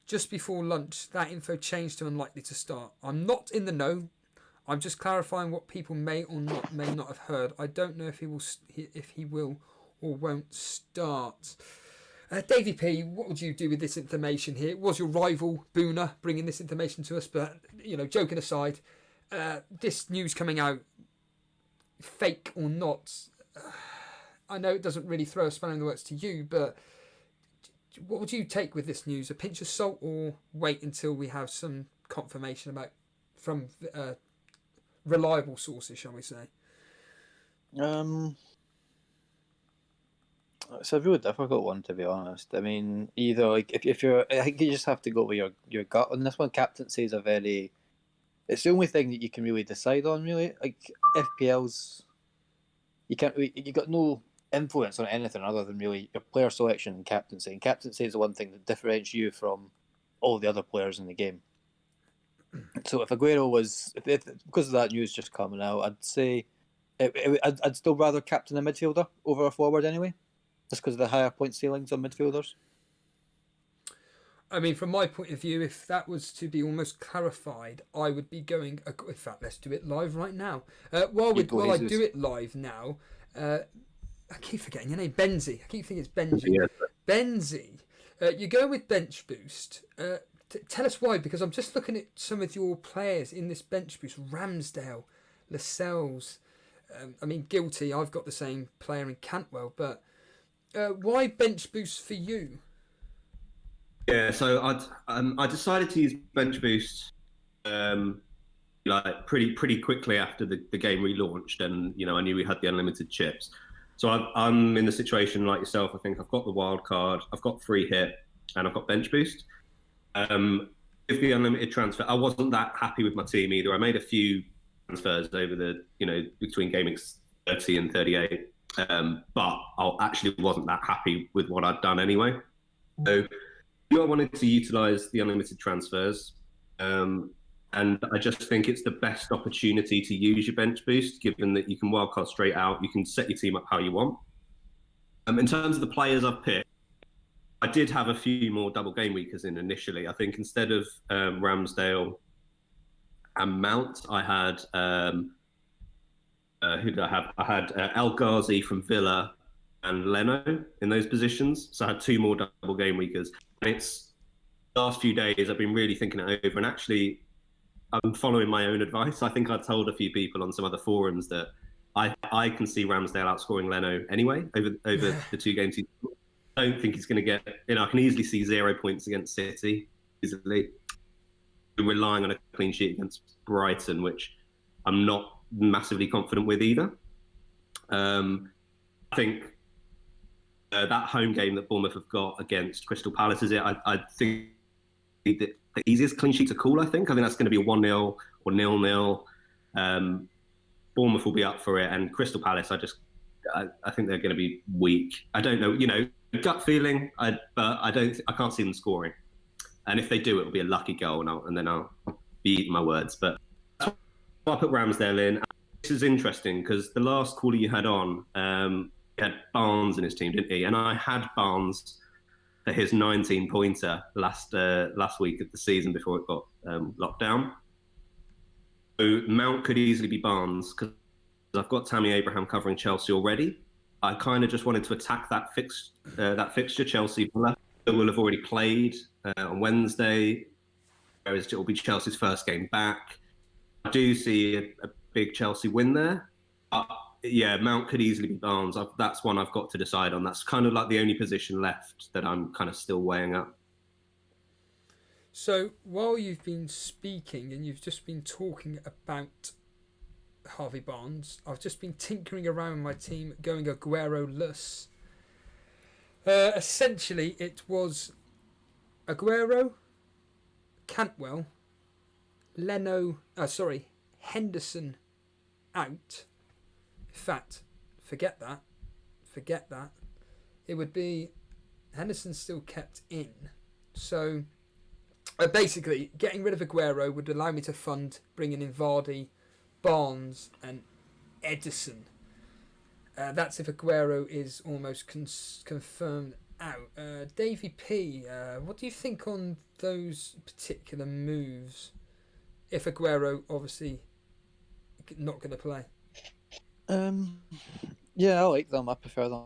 Just before lunch, that info changed to unlikely to start. I'm not in the know. I'm just clarifying what people may not have heard. I don't know if he will or won't start. Davey P, what would you do with this information here? It was your rival Boona bringing this information to us, but joking aside, this news coming out, fake or not, I know it doesn't really throw a spanner in the works to you, but what would you take with this news? A pinch of salt, or wait until we have some confirmation from reliable sources, shall we say? It's a really difficult one, to be honest. I mean, either if you're, I think you just have to go with your gut on this one. Captaincy is it's the only thing that you can really decide on, really. Like FPL's, you got no influence on anything other than really your player selection and captaincy. And captaincy is the one thing that differentiates you from all the other players in the game. So if Aguero was, because of that news just coming out, I'd say I'd still rather captain a midfielder over a forward anyway, just because of the higher point ceilings on midfielders. I mean, from my point of view, if that was to be almost clarified, I would be going. In fact, let's do it live right now. While I do it live now, I keep forgetting your name, Benzi. I keep thinking it's Benji. Yeah. Benzi, you go with bench boost. Tell us why, because I'm just looking at some of your players in this bench boost. Ramsdale, Lascelles. I mean, guilty. I've got the same player in Cantwell, but why bench boost for you? Yeah, so I decided to use bench boost like pretty quickly after the game relaunched, and I knew we had the unlimited chips. So I'm in the situation like yourself. I think I've got the wild card, I've got free hit, and I've got bench boost. With the unlimited transfer, I wasn't that happy with my team either. I made a few transfers over the between Gameweek 30 and 38, but I actually wasn't that happy with what I'd done anyway. So I wanted to utilise the unlimited transfers, and I just think it's the best opportunity to use your bench boost, given that you can wildcard straight out, you can set your team up how you want. In terms of the players I've picked, I did have a few more double game weekers in initially. I think instead of Ramsdale and Mount, I had who did I have? I had El Ghazi from Villa and Leno in those positions. So I had two more double game weekers. And it's the last few days I've been really thinking it over, and actually I'm following my own advice. I think I told a few people on some other forums that I can see Ramsdale outscoring Leno anyway over the two games. I don't think he's going to get. I can easily see 0 points against City easily. Relying on a clean sheet against Brighton, which I'm not massively confident with either. I think that home game that Bournemouth have got against Crystal Palace is it. I think the easiest clean sheet to call. I think that's going to be a 1-0 or 0-0. Bournemouth will be up for it, and Crystal Palace, I think they're going to be weak. I don't know, gut feeling, but I can't see them scoring. And if they do, it'll be a lucky goal, and then I'll be eating my words. But that's why I put Ramsdale in. This is interesting because the last caller you had on, he had Barnes in his team, didn't he? And I had Barnes for his 19-pointer last week of the season before it got locked down. So Mount could easily be Barnes because I've got Tammy Abraham covering Chelsea already. I kind of just wanted to attack that fixture. Chelsea will have already played on Wednesday, whereas it will be Chelsea's first game back. I do see a big Chelsea win there. Yeah, Mount could easily be Barnes. That's one I've got to decide on. That's kind of like the only position left that I'm kind of still weighing up. So while you've been speaking and you've just been talking about Harvey Barnes, I've just been tinkering around my team, going Aguero-less. Essentially, it was Aguero, Cantwell, Henderson out. In fact, forget that. it would be Henderson still kept in. So basically, getting rid of Aguero would allow me to fund bringing in Vardy, Barnes, and Edison. That's if Aguero is almost confirmed out. Davey P, what do you think on those particular moves? If Aguero obviously not going to play. Yeah, I like them. I prefer them.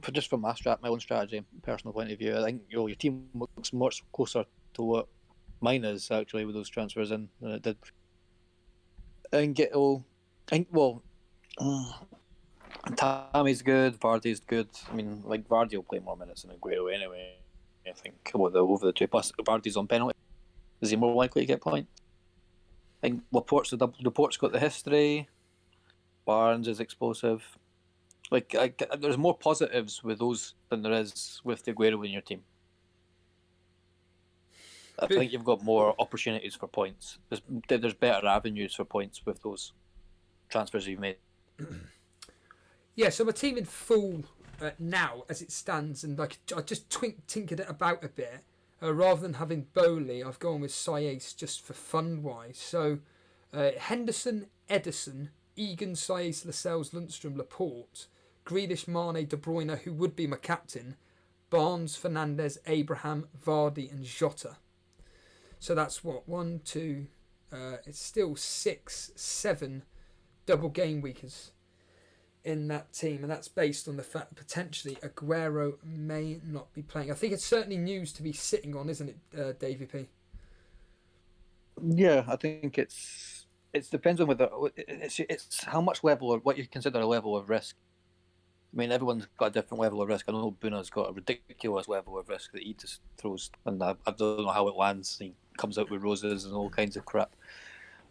But just from my own strategy, personal point of view, I think your team looks much closer to what mine is actually with those transfers in than it did. And Tammy's good, Vardy's good. I mean, like Vardy will play more minutes than Aguero anyway. I think over the two. Plus, Vardy's on penalty. Is he more likely to get points? I think Laporte's got the history. Barnes is explosive. There's more positives with those than there is with the Aguero in your team. I think you've got more opportunities for points. There's better avenues for points with those transfers you've made. Yeah, so my team in full now as it stands, and I just tinkered it about a bit. Rather than having Bowley, I've gone with Saïs just for fun-wise. So Henderson, Edison, Egan, Saïs, Lascelles, Lundstrom, Laporte, Grealish, Mane, De Bruyne, who would be my captain, Barnes, Fernandes, Abraham, Vardy, and Jota. So that's what? 1, 2, it's still 6, 7 double game weekers in that team, and that's based on the fact that potentially Aguero may not be playing. I think it's certainly news to be sitting on, isn't it, Davey P? Yeah, I think it depends on whether it's how much level or what you consider a level of risk. I mean, everyone's got a different level of risk. I know Buna's got a ridiculous level of risk that he just throws, and I don't know how it lands. He comes out with roses and all kinds of crap.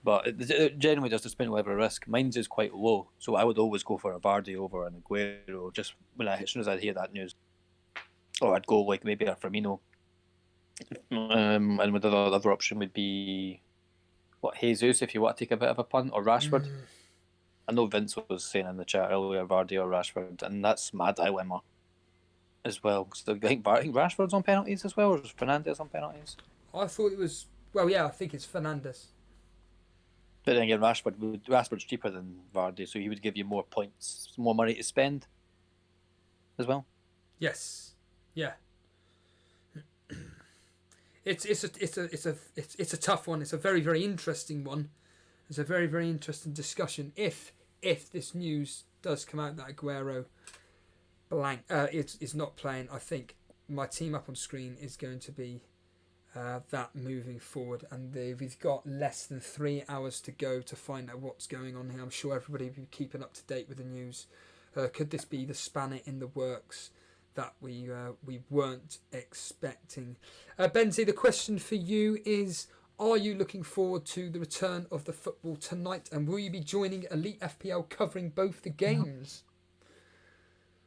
But it generally just depends on level of risk. Mine's is quite low, so I would always go for a Vardy over an Aguero. Just as soon as I hear that news, or I'd go like maybe a Firmino. And with the other option would be Jesus, if you want to take a bit of a punt, or Rashford. I know Vince was saying in the chat earlier Vardy or Rashford, and that's my dilemma as well. So I think Rashford's on penalties as well, or is Fernandes on penalties? I thought it was. Well, yeah, I think it's Fernandes. But then again, Rashford's cheaper than Vardy, so he would give you more points, more money to spend as well. Yes, yeah. It's a tough one. It's a very, very interesting one. It's a very, very interesting discussion. If this news does come out that Aguero is not playing, I think my team up on screen is going to be that moving forward, and we've got less than 3 hours to go to find out what's going on here. I'm sure everybody will be keeping up to date with the news. Could this be the spanner in the works that we weren't expecting? Benzie, the question for you is: are you looking forward to the return of the football tonight, and will you be joining Elite FPL covering both the games?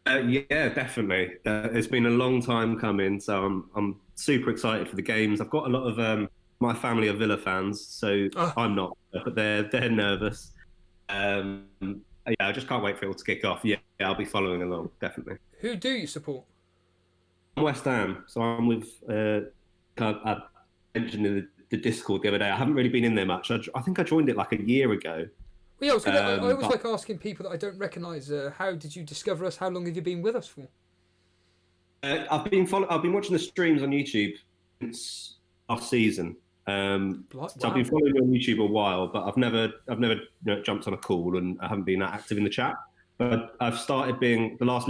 Yeah, definitely. It's been a long time coming, so I'm super excited for the games. I've got a lot of my family are Villa fans, so I'm not, but they're nervous. Yeah, I just can't wait for it all to kick off. Yeah, I'll be following along, definitely. Who do you support? I'm West Ham, so I'm with. I mentioned in the Discord the other day. I haven't really been in there much. I think I joined it like a year ago. Well, yeah, I always like asking people that I don't recognise. How did you discover us? How long have you been with us for? I've been watching the streams on YouTube since last season. So I've been following you on YouTube a while, but I've never jumped on a call, and I haven't been that active in the chat. But I've started being the last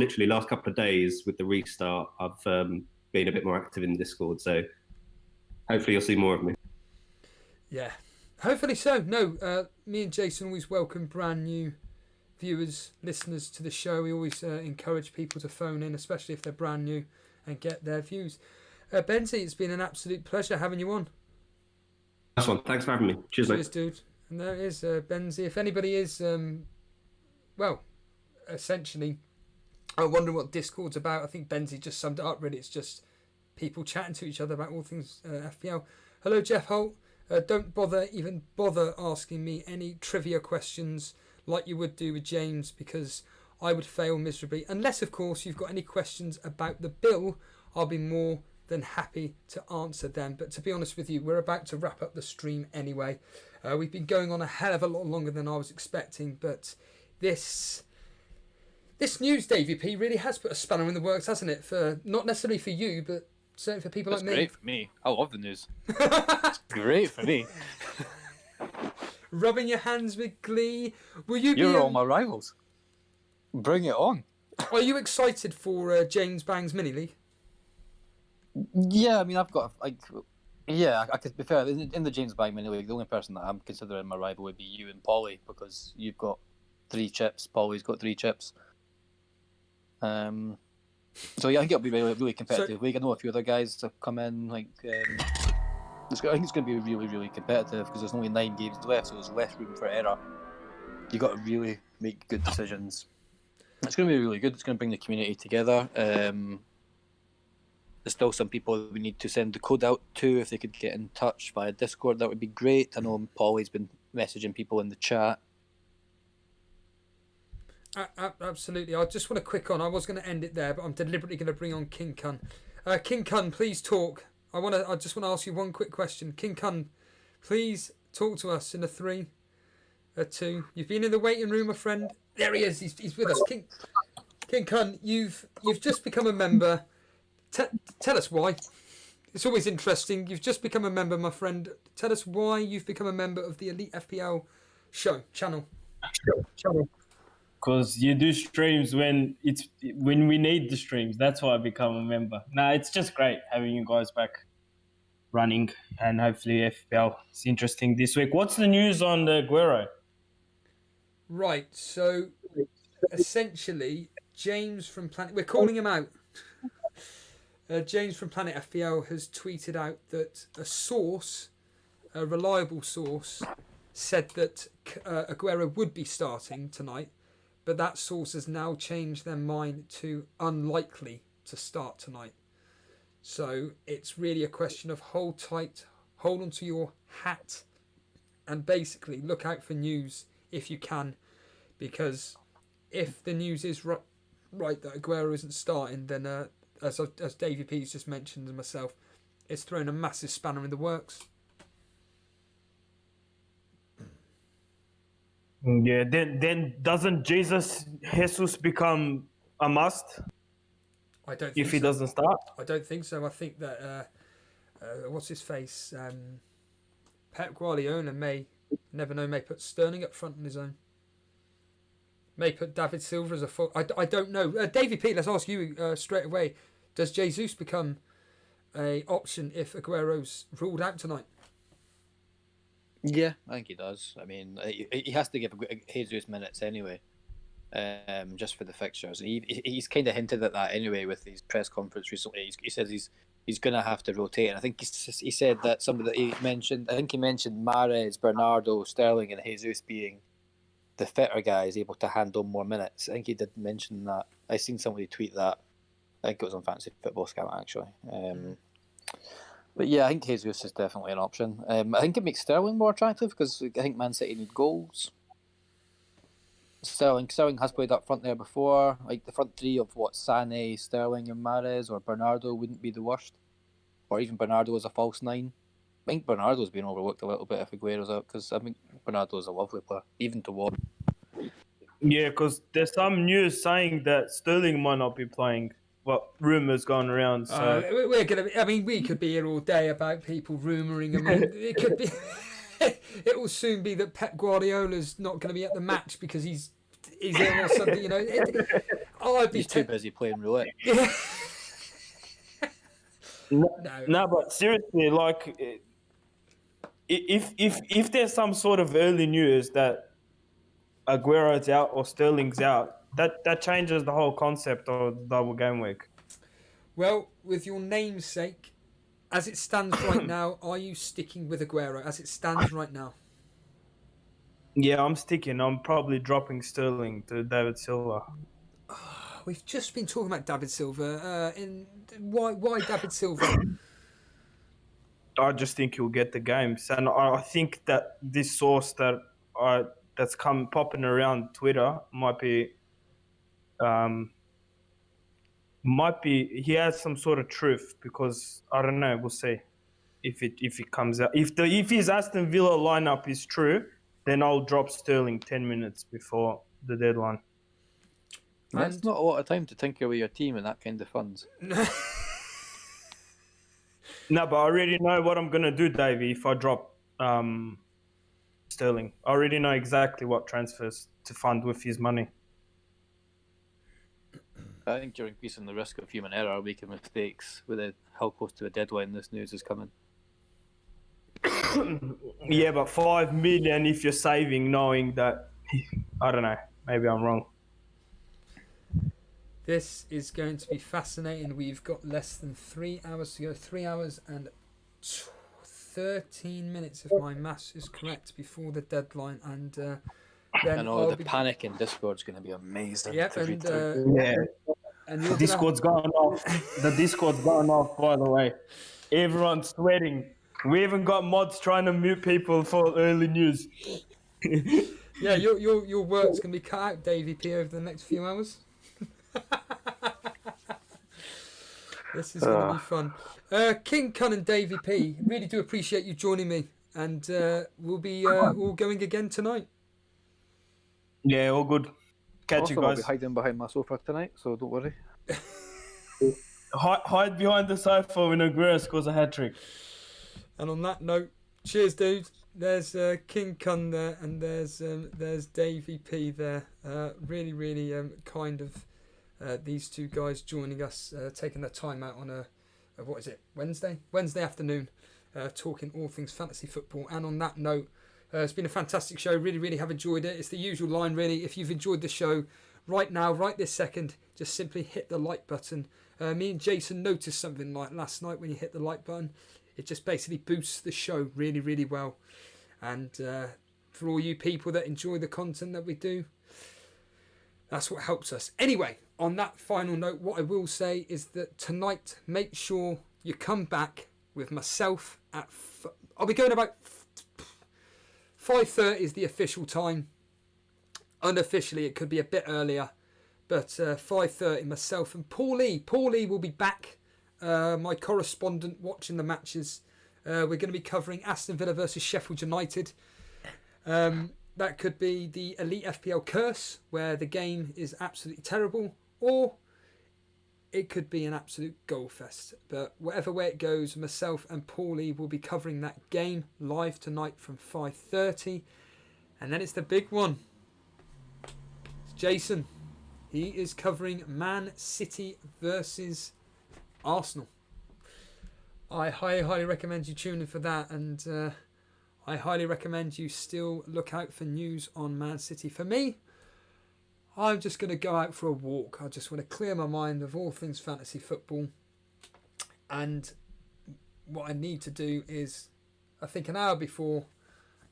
couple of days with the restart. I've been a bit more active in Discord, so hopefully you'll see more of me. Yeah. Hopefully so. No, me and Jason always welcome brand new viewers, listeners to the show. We always encourage people to phone in, especially if they're brand new, and get their views. Benzie, it's been an absolute pleasure having you on. That's one. Thanks for having me. Cheers, mate. Cheers, dude. And there is Benzie. If anybody is, essentially, I wonder what Discord's about. I think Benzie just summed it up, really. It's just people chatting to each other about all things FPL. Hello, Jeff Holt. Don't bother asking me any trivia questions like you would do with James, because I would fail miserably. Unless, of course, you've got any questions about the bill, I'll be more than happy to answer them. But to be honest with you, we're about to wrap up the stream anyway. We've been going on a hell of a lot longer than I was expecting, but this news, Davey P, really has put a spanner in the works, hasn't it? For not necessarily for you, but certainly for people That's like me. great for me. I love the news. It's great for me. Rubbing your hands with glee. Will you You're be? all my rivals. Bring it on. Are you excited for James Bang's mini league? Yeah, I mean, I've got like, yeah, I could be fair. In the James Bang mini league, the only person that I'm considering my rival would be you and Polly, because you've got 3 chips. Polly's got 3 chips. So yeah, I think it'll be really, really competitive league. I know a few other guys have come in. Like, I think it's going to be really, really competitive because there's only 9 games left, so there's less room for error. You got to really make good decisions. It's going to be really good. It's going to bring the community together. There's still some people we need to send the code out to. If they could get in touch via Discord, that would be great. I know Polly's been messaging people in the chat. Absolutely. I just want to quick on. I was going to end it there, but I'm deliberately going to bring on King Kun. King Kun, please talk. I just want to ask you one quick question. King Kun, please talk to us in a 3, a 2. You've been in the waiting room, my friend. There he is. He's with us. King Kun, you've just become a member. Tell us why. It's always interesting. You've just become a member, my friend. Tell us why you've become a member of the Elite FPL channel. Because you do streams when we need the streams. That's why I become a member. Nah, it's just great having you guys back running, and hopefully FPL is interesting this week. What's the news on the Aguero? Right, so essentially, James from Planet... We're calling him out. James from Planet FPL has tweeted out that a reliable source, said that Aguero would be starting tonight, but that source has now changed their mind to unlikely to start tonight. So it's really a question of hold tight, hold onto your hat, and basically look out for news if you can, because if the news is right that Aguero isn't starting, then as Davey P's just mentioned and myself, it's thrown a massive spanner in the works. Yeah, then doesn't Jesus become a must? I don't think if he doesn't start. I don't think so. I think that what's his face, Pep Guardiola may put Sterling up front on his own. May put David Silva as a full. I don't know. Davey P, let's ask you straight away. Does Jesus become a option if Aguero's ruled out tonight? Yeah, I think he does. I mean, he has to give Jesus minutes anyway, just for the fixtures. He's kind of hinted at that anyway with his press conference recently. He says he's going to have to rotate. And I think he said that somebody that he mentioned. I think he mentioned Mahrez, Bernardo, Sterling, and Jesus being the fitter guys able to handle more minutes. I think he did mention that. I seen somebody tweet that. I think it was on Fantasy Football Scout actually. But yeah, I think Jesus is definitely an option. I think it makes Sterling more attractive because I think Man City need goals. Sterling has played up front there before. Like the front 3 of Sané, Sterling, and Mahrez, or Bernardo wouldn't be the worst. Or even Bernardo as a false 9. I think Bernardo's been overlooked a little bit if Aguero's out, because I think Bernardo's a lovely player, even to watch. Yeah, because there's some news saying that Sterling might not be playing. Well, rumours going around. So we're gonna. We could be here all day about people rumouring. I mean, it could be. It will soon be that Pep Guardiola's not going to be at the match because he's ill or something. You know, I'd be he's too busy playing roulette. No, but seriously, like, if there's some sort of early news that Aguero's out or Sterling's out, that changes the whole concept of the double game week. Well, with your namesake, as it stands right now, are you sticking with Aguero as it stands right now? Yeah, I'm sticking. I'm probably dropping Sterling to David Silva. We've just been talking about David Silva. Why David Silva? I just think he'll get the games, and I think that this source that's come popping around Twitter might be Might be he has some sort of truth, because I don't know. We'll see if it comes out. If his Aston Villa lineup is true, then I'll drop Sterling 10 minutes before the deadline. That's And- not a lot of time to tinker with your team and that kind of funds. No, but I already know what I'm gonna do, Davey. If I drop Sterling, I already know exactly what transfers to fund with his money. I think you're increasing the risk of human error, making mistakes with how close to a deadline this news is coming. Yeah, but 5 million if you're saving, knowing that I don't know. Maybe I'm wrong. This is going to be fascinating. We've got less than 3 hours to go. 3 hours and 13 minutes, if my maths is correct, before the deadline. And then I know I'll the panic in Discord's going to be amazing. Yeah, to read and through. and The you're Discord's gone off. The Discord's gone off, by the way. Everyone's sweating. We even got mods trying to mute people for early news. Yeah, your work's gonna be cut out, Davey P, over the next few hours. This is gonna be fun. King Kun and Davey P, really do appreciate you joining me, and we'll be all going again tonight. Yeah, all good. Catch Also, you I'll guys. be hiding behind my sofa tonight, so don't worry. Hide behind the sofa when Aguero scores a hat-trick. And on that note, cheers, dude. There's King Kun there, and there's Davey P there. Really kind of these two guys joining us, taking their time out on a what is it, Wednesday afternoon, talking all things fantasy football. And on that note, it's been a fantastic show. Really have enjoyed it. It's the usual line, really. If you've enjoyed the show right now, right this second, just simply hit the like button. Me and Jason noticed something like last night when you hit the like button. It just basically boosts the show really well. And for all you people that enjoy the content that we do, that's what helps us. Anyway, on that final note, what I will say is that tonight, make sure you come back with myself at... I'll be going about 5:30 is the official time. Unofficially, it could be a bit earlier. But 5:30, myself and Paulie will be back. My correspondent watching the matches. We're going to be covering Aston Villa versus Sheffield United. That could be the Elite FPL curse, where the game is absolutely terrible, or it could be an absolute goal fest. But whatever way it goes, myself and Paulie will be covering that game live tonight from 5:30. And then it's the big one. It's Jason. He is covering Man City versus Arsenal. I highly recommend you tune in for that, and I highly recommend you still look out for news on Man City. For me, I'm just going to go out for a walk. I just want to clear my mind of all things fantasy football, and what I need to do is, I think an hour before,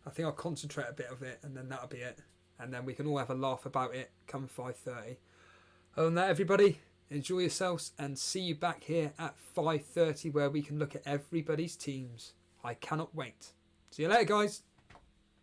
I think I'll concentrate a bit of it, and then that'll be it, and then we can all have a laugh about it come 5:30. Other than that, everybody, enjoy yourselves, and see you back here at 5:30, where we can look at everybody's teams. I cannot wait. See you later, guys.